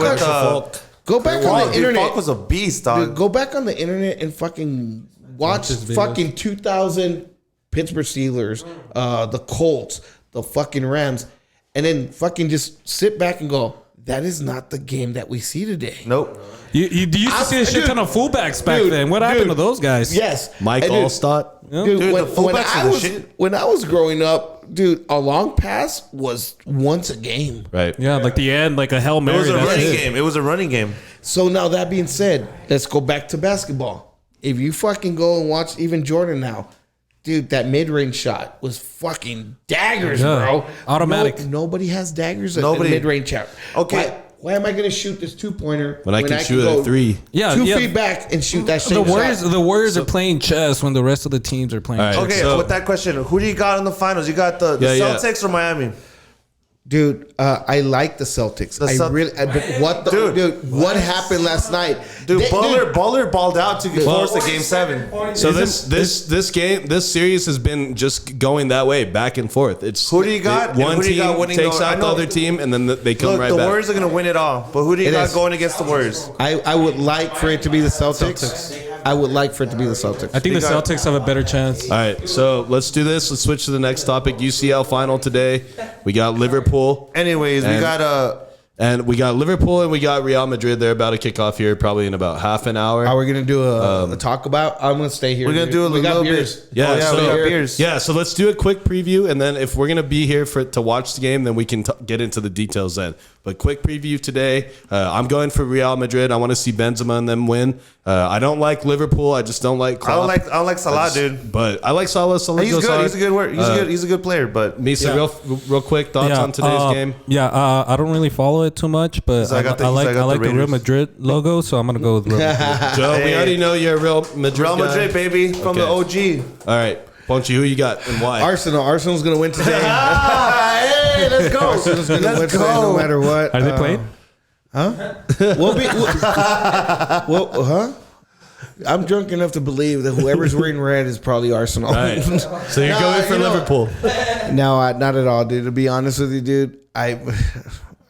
Go back on the internet. Falk was a beast, dog. Dude, go back on the internet and fucking watch fucking 2000 Pittsburgh Steelers, the Colts, the fucking Rams, and then fucking just sit back and go, that is not the game that we see today. Nope. You used to see a shit ton of fullbacks back then. What happened to those guys? Yes. Mike Allstott. Dude, the fullbacks when I was growing up, dude, a long pass was once a game. Right. Yeah, like the end, like a Hail Mary. It was a that's running it. game. It was a running game. So now that being said, let's go back to basketball. If you fucking go and watch even Jordan now, dude, that mid-range shot was fucking daggers, bro. Automatic. Nobody has daggers at Nobody. mid-range shot. Okay. Why am I going to shoot this two-pointer When I can shoot go a three? Yeah, 2 yeah. feet back and shoot that same The shot? Warriors are playing chess when the rest of the teams are playing. All right. chess. Okay, So- with that question, who do you got in the finals? You got the Celtics or Miami? Dude, I like the Celtics. What happened last night? Dude, Butler balled out to force the game 7. So this series has been just going that way, back and forth. It's Who do you got? One Who do you team got winning takes the- I out the know- other team, and then they come Look, right the back. Warriors are going to win it all. But who do you It got is. going against the Warriors? I would like for it to be the Celtics. I would like for it to be the Celtics. I think the Celtics have a better chance. All right, so let's do this. Let's switch to the next topic. UCL final today. We got Liverpool. Anyways, we got And we got Liverpool and we got Real Madrid. They're about to kick off here probably in about half an hour. Are we gonna do a talk about? I'm gonna stay here. We're gonna do a little bit. Yeah, we got beers. Yeah, so let's do a quick preview, and then if we're gonna be here to watch the game, then we can get into the details then. But quick preview today. I'm going for Real Madrid. I want to see Benzema and them win. I don't like Liverpool. I just don't like Klopp. I don't like Salah, dude. But I like Salah. Salah He's goes good. hard. He's a good work. He's a good player. But Misa, real quick thoughts on today's game. Yeah, I don't really follow it too much, but So I got the like the Real Raiders. Madrid logo, so I'm gonna go with Real Madrid. Joe, we already know you're a Real Madrid Real Madrid, guy. baby, from the OG. All right, Ponchi, who you got and why? Arsenal's gonna win today. Hey, let's go. Arsenal's gonna win today, no matter what. Are they playing? I'm drunk enough to believe that whoever's wearing red is probably Arsenal. All right, so you're going for Liverpool. No, not at all, dude. To be honest with you, dude, I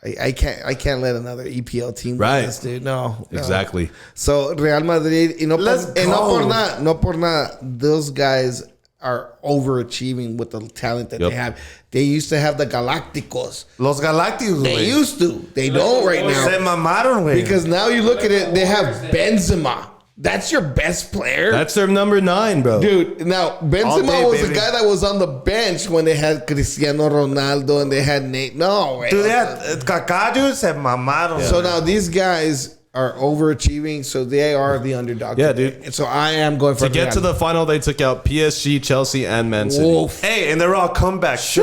I can't let another EPL team Right. win this, dude. No. Exactly. So Real Madrid, no Let's go. por nada, those guys are overachieving with the talent that Yep. they have. They used to have the Galacticos. Los Galácticos, They güey. used to. They don't right Se now. mamaron, güey. Because now you look at it, they have Benzema. That's your best player. That's their number 9, bro. Dude, now All Benzema day, was baby. the guy that was on the bench when they had Cristiano Ronaldo and they had Nate. No, way. Dude, they had Kaká, dude, se mamaron. So now these guys are overachieving, so they are the underdog. Yeah, today. dude. And so I am going for To get to the final, they took out PSG, Chelsea, and Man City. Wolf. Hey, and they're all comebacks. too.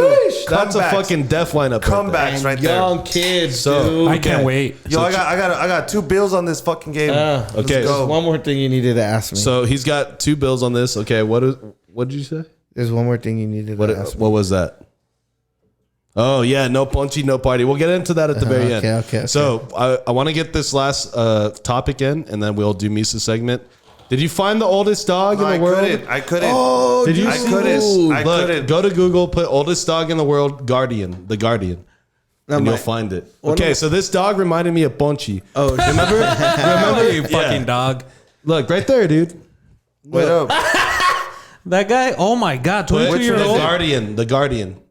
That's a Comebacks. fucking death lineup. Comebacks And right there. young kids, So, dude. I can't wait. Yo, I got 2 bills on this fucking game. Okay, Let's there's go. one more thing you needed to ask me. So he's got 2 bills on this. Okay, what did you say? There's one more thing you needed to ask me. What was that? Oh yeah, no Ponchi, no party. We'll get into that at the very end. Okay. So I want to get this last topic in, and then we'll do Misa's segment. Did you find the oldest dog in I the world? I couldn't. Oh, Did you? I see couldn't. this? I Look, couldn't. go to Google, put oldest dog in the world, Guardian, the Guardian, and you'll find it. Okay, so this dog reminded me of Ponchi. Oh, Remember, You fucking dog. Look right there, dude. Wait up. That guy. Oh my God. Put 22 years the old. Guardian, the Guardian.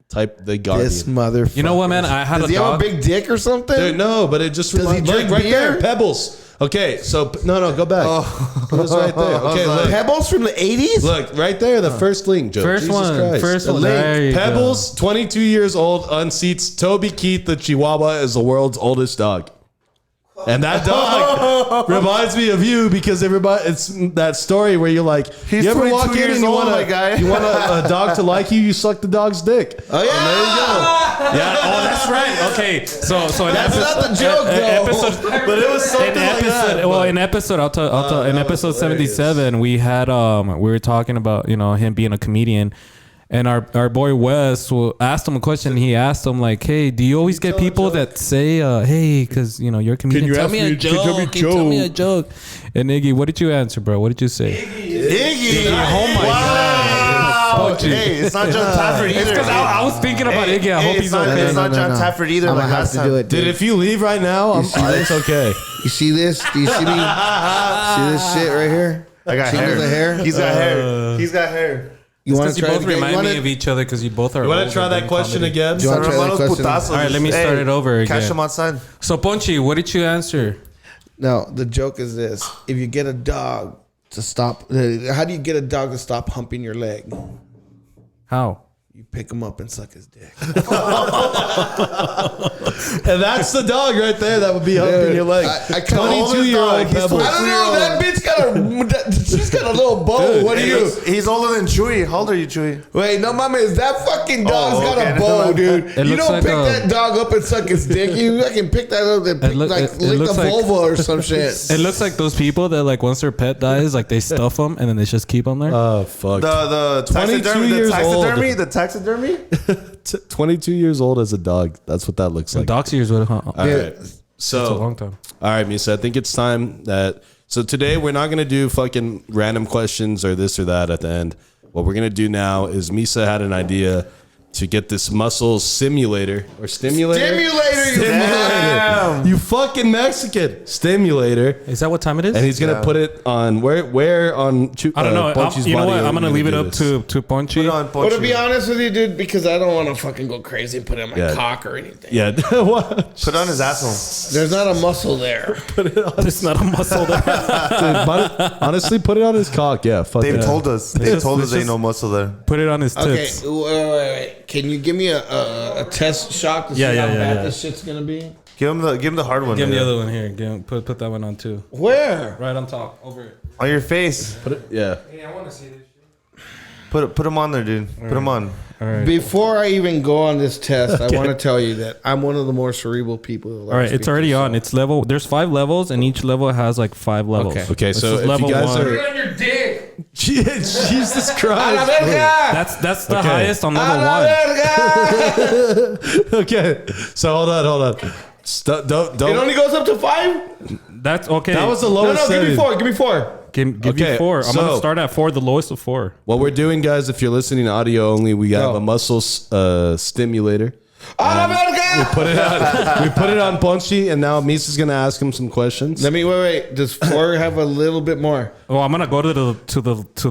Type the Guardian. this motherfucker. You know what, man? I had Does a he have a dog. big dick or something? Dude, no, but it just Does he reminds drink right beer? there, Pebbles. Okay, so no, go back. It was right there. Okay, look, Pebbles from the 80s? look right there, the first link, Joe. First Jesus one, Christ. first The one. link. There you go. Pebbles, 22 years old, unseats Toby Keith, the Chihuahua, is the world's oldest dog. And that dog reminds me of you because everybody, it's that story where you're like, He's you ever 22 walk in years and you old, want my guy. you want a dog to like you suck the dog's dick. Oh, yeah. And there you go. Yeah. Oh, that's right. Okay. So in That's episode, not the joke, though. But it was something in like episode, that. well, in episode, I'll tell. In episode 77, we had we were talking about him being a comedian, and our boy Wes asked him a question. He asked him like, "Hey, do you always get people that say, hey, because you're a comedian? you Tell ask me me- a can you joke. tell me a Can you tell me a joke?" joke." And Iggy, what did you answer, bro? What did you say? Iggy. Oh my Wow. God. Hey, it's not John Tafford either. Because I was thinking about Hey, Iggy. I hope hey, he's it's not, okay. It's not John Tafford either. I'm Like going to have last to time. do it, Dude, dude. if you leave right now, it's okay. You see this? Do you see me? See this shit right here? I got See hair. the hair? He's got hair. He's got hair. You want Because to you try both it again? remind You me wanna- of each other because you both are. You want to older try than that question comedy. again? Do you want to try that Hermanos question? putazos. All right, let me start it over Cash again. him outside. So Ponchi, what did you answer? No, the joke is this. If you get a dog to stop, how do you get a dog to stop humping your leg? How? You pick him up and suck his dick. And that's the dog right there that would be humping your leg. I kinda hold his 22-year-old dog. He's Pebbles. I don't know. That bitch she's got a little bow. Dude, What are you? He's older than Chewy. How old are you, Chewy? Wait, no, mames. That fucking dog's Oh, got okay. a bow, dude. It You looks don't like pick a- that dog up and suck his dick. You can pick that up and pick, look- like it lick looks the like- vulva or some shit. It looks like those people that like once their pet dies, like they stuff them and then they just keep them there. Oh, fuck. The 22 taxidermy. years The old. taxidermy. 22 years old as a dog. That's what that looks like. Dox years would huh? All right. It's a So, long time. all right, Misa, I think it's time that. So today we're not going to do fucking random questions or this or that at the end. What we're going to do now is Misa had an idea to get this muscle simulator or stimulator. Damn. You fucking Mexican. Stimulator. Is that what time it is? And he's going to put it on where on I don't know. Ponchi's You know body what? are I'm we gonna leave it do up this? to Ponchi. Put it on But to Ponchi. be honest with you, dude, because I don't want to fucking go crazy and put it on my Yeah. cock or anything. Yeah. What? Put it on his asshole. There's not a muscle there. There's not a muscle there. Honestly, put it on his cock. Yeah. Fuck They've it. told us. They've told us Let's ain't no muscle there. Put it on his Okay, tits. wait. Can you give me a test shock to see Yeah, how yeah, bad yeah. this shit's gonna be? Give him the hard one. Give him the man. other one here. Put that one on too. Where? Right on top. Over it. On your face. Put it. Yeah. Put him on there, dude. Put him on. All right. Before I even go on this test, I want to tell you that I'm one of the more cerebral people. All right, it's already on. It's level. There's 5 levels, and each level has like 5 levels. Okay. Okay. So is if level you guys 1. are. on your dick. Jesus Christ. That's the Okay. highest on level 1. Okay, so hold on. Don't. It only goes up to 5. That's okay. That was the No, lowest. give me setting. 4. Give me 4. Give Okay, you 4. I'm gonna so- start at 4. The lowest of 4. What we're doing, guys, if you're listening audio only, we have No. a muscle stimulator. We put it on Ponchi, and now Misa's gonna ask him some questions. Let me wait. Does 4 have a little bit more? Oh, I'm gonna go to the.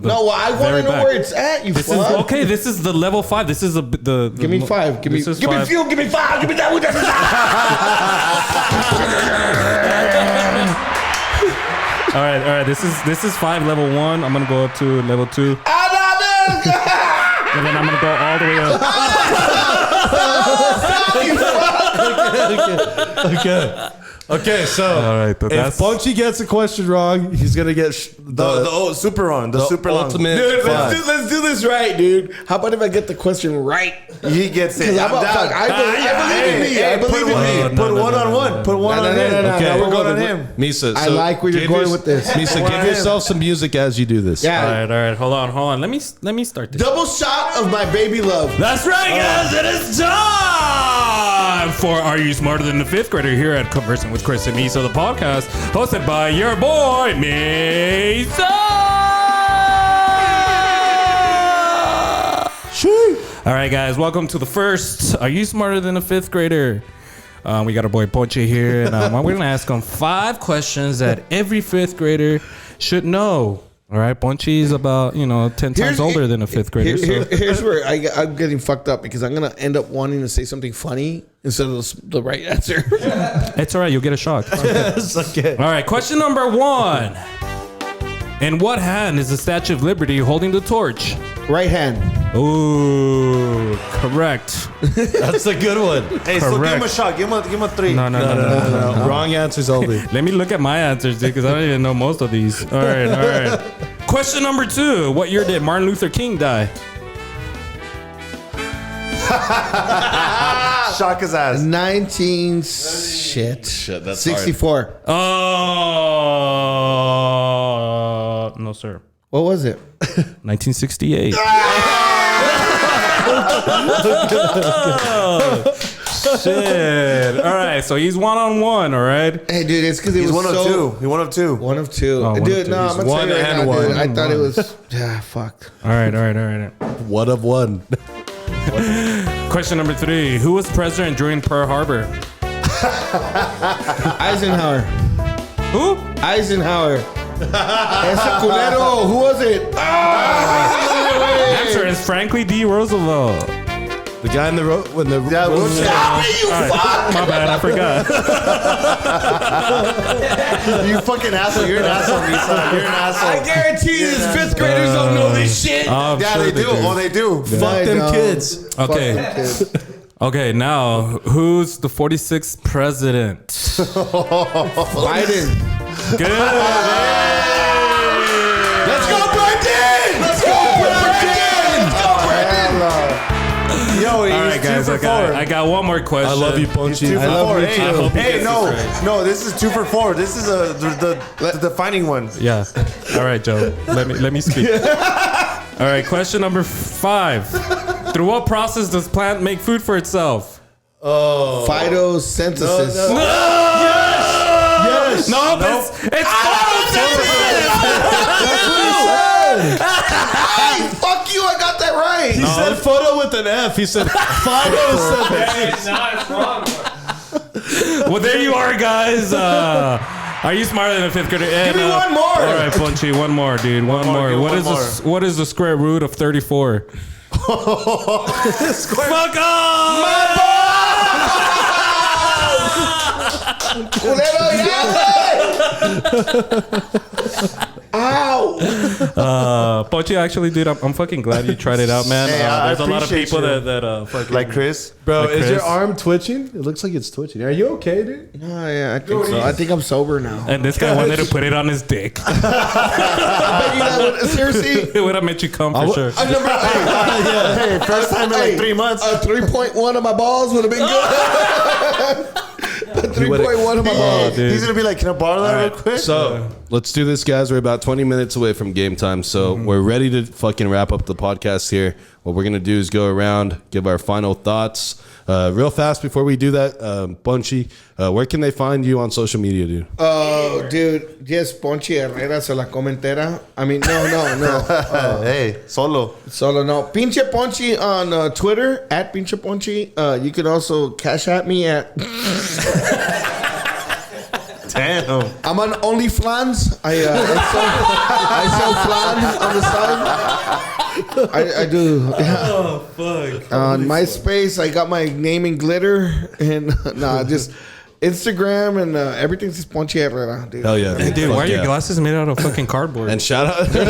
No, I want to know back. where it's at. You This is fuck. okay. This is the level 5. This is the Give me 5. Give me this is fuel. 5. Give me 5. Give me that. All right. This is 5 level 1. I'm gonna go up to level 2, and then I'm gonna go all the way up. Okay. So All right, but if that's- Ponchi gets a question wrong, he's gonna get The super run. The super long. ultimate. Dude, five. let's do this right, dude. How about if I get the question right? He gets it. I'm I'm fuck, down. I believe in me. I believe in me. Put one on one. Put one on him. no. Okay. We're going on him. Misa, I like where you're give going with this. Misa, Why give him? yourself some music as you do this. Yeah. All right. Hold on. Let me start this. Double shot of my baby love. That's right, guys. It is time for Are You Smarter Than the Fifth Grader here at Conversing with Chris and Miso, the podcast hosted by your boy, Miso. All right, guys. Welcome to the first Are You Smarter Than a Fifth Grader? We got our boy Ponchi here, and we're going to ask him 5 questions that every 5th grader should know. All right, Ponchi is about 10 times older than a 5th grader. Here's where I'm getting fucked up because I'm gonna end up wanting to say something funny instead of the right answer. It's all right. You'll get a shock. It's okay. All right, question number 1. In what hand is the Statue of Liberty holding the torch? Right hand. Ooh, correct. That's a good one. Hey, so give him a Correct. shot. Give him a 3. No. Wrong answers only. Let me look at my answers, dude, because I don't even know most of these. All right. Question number 2. What year did Martin Luther King die? Shock his ass. 19 shit. Shit, that's 64. Oh, no, sir. What was it? 1968. Shit. All right, so he's 1-on-1 , all right? Hey, dude, it's because it He's was one of so. 2. He 1 of 2. 1 of 2. Oh, one dude, of 2. no, He's I'm gonna one tell you right and now, one. dude. I thought it was. Fuck. All right. One of one. Question number 3. Who was president during Pearl Harbor? Eisenhower. Who? Eisenhower. Ese culero. Who was it? Answer is Franklin D. Roosevelt. The guy in the road when the Yeah, we'll Stop it, you fuck! My bad, I forgot. You fucking asshole. You're an asshole, Lisa. You're an asshole. I guarantee you, these 5th graders don't know this shit. I'm Yeah, sure they do. Oh, they do. fuck them no. kids. Okay. Fuck them kids. Okay, now who's the 46th president? Biden. Good. Let's go, Brendan! Let's go, Brendan! Let's go, Brendan! Yo, he's All right, guys, 2 for 4. I got one more question. I love you, He's 2 Ponchi. for 4. you Hey, too. I hope he hey, gets no, this right. no. This is 2 for 4. This is the defining one. Yeah. All right, Joe. Let me speak. All right, question number 5. Through what process does plant make food for itself? Phytosynthesis. Yes. No, it's Hey, fuck you, I got that right. He said photo with an F. He said phytosynthesis. Well, there you are, guys. Are you smarter than a 5th grader? Give me one more. All right, Ponchi, one more, dude. One more. give What one is more. what is the square root of 34? Fuck off! Culero, Ow! Ponchi, actually, dude, I'm fucking glad you tried it out, man. Hey, I There's a lot of appreciate people you. that fucking Like Chris. Bro, Like is Chris. your arm twitching? It looks like it's twitching. Are you okay, dude? Oh, yeah, I think so. I think I'm sober now. And this guy wanted to put it on his dick. Seriously? It would have made you come for sure. Hey, first time in like 3 months. A 3.1 of my balls would have been good. A 3.1 of my balls. Dude. He's gonna be like, can I borrow that real quick? So let's do this, guys. We're about 20 minutes away from game time, so we're ready to fucking wrap up the podcast here. What we're gonna do is go around, give our final thoughts. Real fast before we do that, Ponchi, where can they find you on social media, dude? Oh, dude, yes, Ponchi Herrera se la come entera. I mean, no. Hey, solo. Solo no. Pinche Ponchi on Twitter, at Pinche Ponchi. You can also cash at me at... Damn. I'm on OnlyFans. I sell flan on the side. I do. Yeah. Oh, fuck. On MySpace, I got my name in glitter. And just Instagram and everything's just Ponchi Herrera, dude. Hell yeah. Hey, dude, Fuck why are your yeah. glasses made out of fucking cardboard? And shout out. they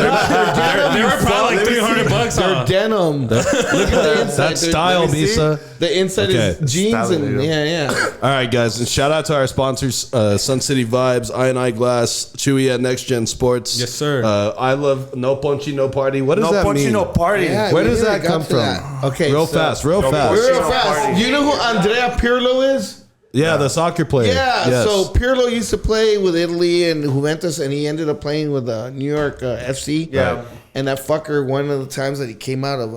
were probably like $300. They're denim. Look at the inside. That's dude. style, Let me see. Misa. The inside Okay. is jeans Style, and dude. yeah. All right, guys, and shout out to our sponsors, Sun City Vibes, I&I Glass, Chewy at Next Gen Sports. Yes, sir. I love No Ponchi, No Party. What does No that punchy, mean? no party. Yeah, Where we does that got come to from? that. Okay, Real so- fast, real fast. Real No fast. party. You know who Andrea Pirlo is? Yeah, the soccer player. Yeah, Yes. so Pirlo used to play with Italy and Juventus, and he ended up playing with New York FC. Yeah. And that fucker, one of the times that he came out of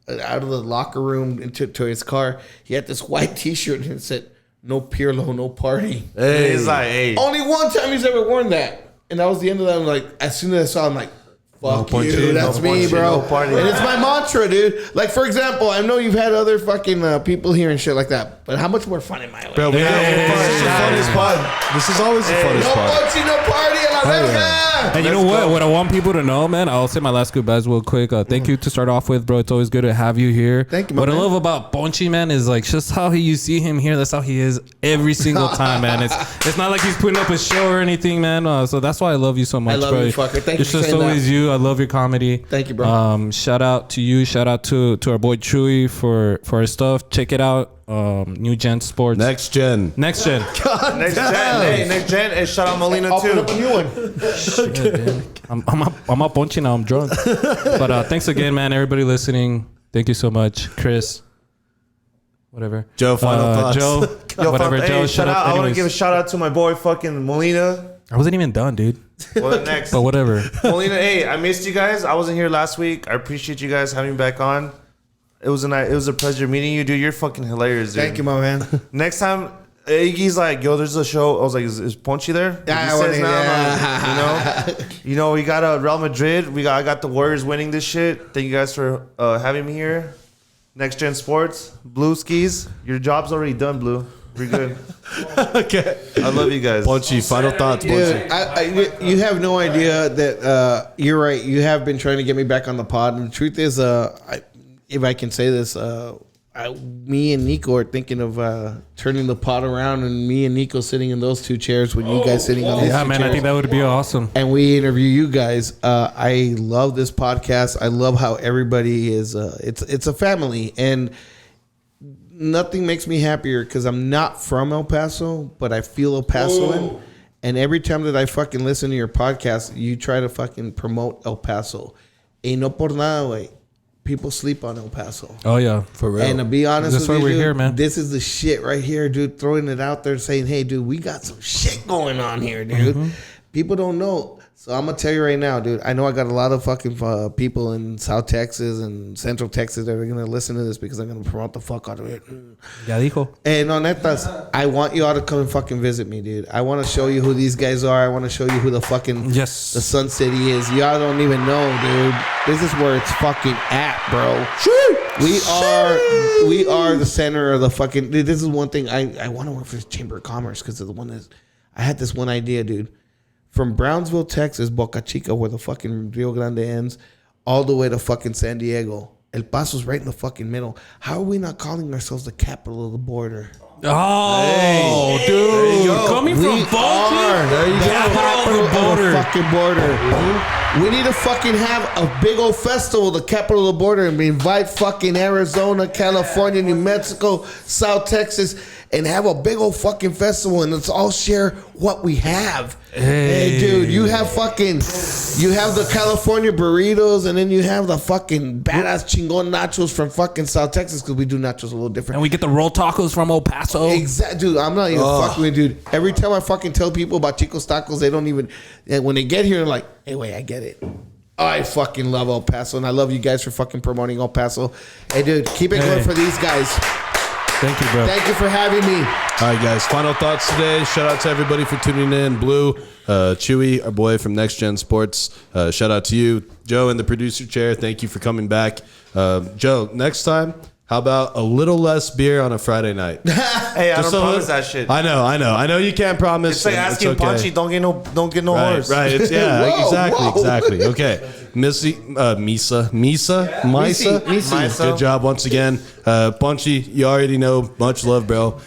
the locker room into to his car, he had this white T-shirt and it said, "No Pirlo, no party." Hey. He's like, hey. Only one time he's ever worn that, and that was the end of that. I'm like, as soon as I saw him, I'm like, fuck No you, Ponchi, that's no me, Ponchi, bro. no party. And it's my mantra, dude. Like, for example, I know you've had other fucking people here and shit like that, but how much more fun in my life? Bro, we have this is the funnest pod. This is always the funnest No pod. Ponchi, no party, a la verga. And you know what? What I want people to know, man, I'll say my last goodbyes real quick. Thank you to start off with, bro. It's always good to have you here. Thank you, my What I man. love about Ponchi, man, is like just how you see him here. That's how he is every single time, man. It's not like he's putting up a show or anything, man. So that's why I love you so much, love bro. you, fucker. Thank you it's for just saying always that. you. I love your comedy. Thank you, bro. Shout out to you. Shout out to our boy Chewy for his stuff. Check it out. New Gen Sports. Next Gen. Next Gen. Next gen. Hey, next gen. Hey, shout out Molina Open too. up a new one. Shit, man. I'm up Ponchi now. I'm drunk. But thanks again, man. Everybody listening. Thank you so much, Chris. Whatever. Joe, final thoughts. Joe. Yo, whatever. hey, Joe. shout Shut out. up. I want to Anyways. give a shout out to my boy fucking Molina. I wasn't even done, dude. What next? But whatever. Molina, hey, I missed you guys. I wasn't here last week. I appreciate you guys having me back on. It was a pleasure meeting you, dude. You're fucking hilarious, dude. Thank you, my man. Next time, Iggy's like, yo, there's a show. I was like, is Ponchi there? Yeah, He I says wanna- now, you know, we got Real Madrid. I got the Warriors winning this shit. Thank you guys for having me here. Next Gen Sports, Blue Skis. Your job's already done, Blue. We're good. Okay. I love you guys. Ponchi, final thoughts, Ponchi. Dude, you have no idea that you're right. You have been trying to get me back on the pod, and the truth is, if I can say this, me and Nico are thinking of turning the pod around, and me and Nico sitting in those two chairs with you guys sitting on these Yeah, two man. chairs. I think that would be awesome. And we interview you guys. I love this podcast. I love how everybody is. It's a family, and nothing makes me happier because I'm not from El Paso, but I feel El Pasoan. And every time that I fucking listen to your podcast, you try to fucking promote El Paso. Y no por nada, güey. People sleep on El Paso. Oh yeah, for real. And to be honest That's with why you, we're dude, here, man. this is the shit right here, dude. Throwing it out there saying, hey, dude, we got some shit going on here, dude. Mm-hmm. People don't know. So I'm going to tell you right now, dude. I know I got a lot of fucking people in South Texas and Central Texas that are going to listen to this because I'm going to promote the fuck out of it. Ya dijo. Hey, no, netas, I want you all to come and fucking visit me, dude. I want to show you who these guys are. I want to show you who the fucking Yes. the Sun City is. Y'all don't even know, dude. This is where it's fucking at, bro. We are the center of the fucking. Dude, this is one thing I want to work for the Chamber of Commerce because of the one that I had this one idea, dude. From Brownsville, Texas, Boca Chica, where the fucking Rio Grande ends, all the way to fucking San Diego. El Paso's right in the fucking middle. How are we not calling ourselves the capital of the border? Oh, dude. Coming from We are Ponchi, capital of the border. fucking border. We need to fucking have a big old festival, the capital of the border, and we invite fucking Arizona, California, New Mexico, South Texas, and have a big old fucking festival, and let's all share what we have. Hey, dude, you have the California burritos, and then you have the fucking badass chingon nachos from fucking South Texas, because we do nachos a little different. And we get the roll tacos from El Paso. Exactly, dude. I'm not even fucking with you, dude. Every time I fucking tell people about Chico's Tacos, they don't even. And when they get here, they're like, "Hey, wait, I get it." I fucking love El Paso, and I love you guys for fucking promoting El Paso. Hey, dude, keep it going for these guys. Thank you, bro. Thank you for having me. All right, guys. Final thoughts today. Shout out to everybody for tuning in. Blue, Chewy, our boy from Next Gen Sports. Shout out to you, Joe, in the producer chair. Thank you for coming back, Joe. Next time, how about a little less beer on a Friday night? Hey, I don't promise that shit. I know. You can't promise. It's like asking okay. Ponchi, don't get no horse. Right. It's, yeah. Whoa. Exactly. Okay. Misa. Good job once again. Ponchi, you already know. Much love, bro.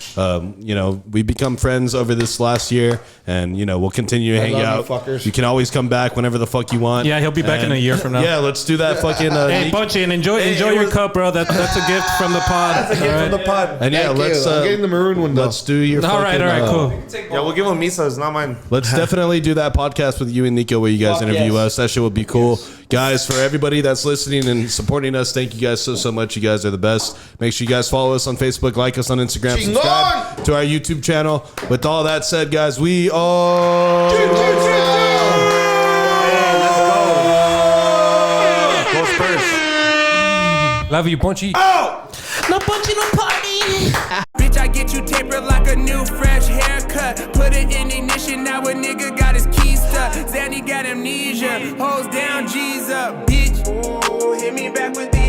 We become friends over this last year, and we'll continue to hang out. You can always come back whenever the fuck you want. Yeah, he'll be back in a year from now. Yeah, let's do that fucking. Hey, Ponchi, and enjoy your cup, bro. That's a gift from the pod. That's a gift from the pod. And yeah, let's. I'm getting the maroon one though. Let's do your. All right, cool. Yeah, we'll give him Misa's, not mine. Let's definitely do that podcast with you and Nico where you guys interview us. That shit would be cool. Guys, for everybody that's listening and supporting us, thank you guys so much. You guys are the best. Make sure you guys follow us on Facebook, like us on Instagram, subscribe to our YouTube channel. With all that said, guys, we are... Go Spurs. Love you, Ponchi. Oh! No Ponchi, no party. Bitch, I get you tapered like a new fresh haircut. Put it in ignition, now a nigga got his keys stuck. Zanny got amnesia, hoes down, G's up, bitch. Ooh, hit me back with the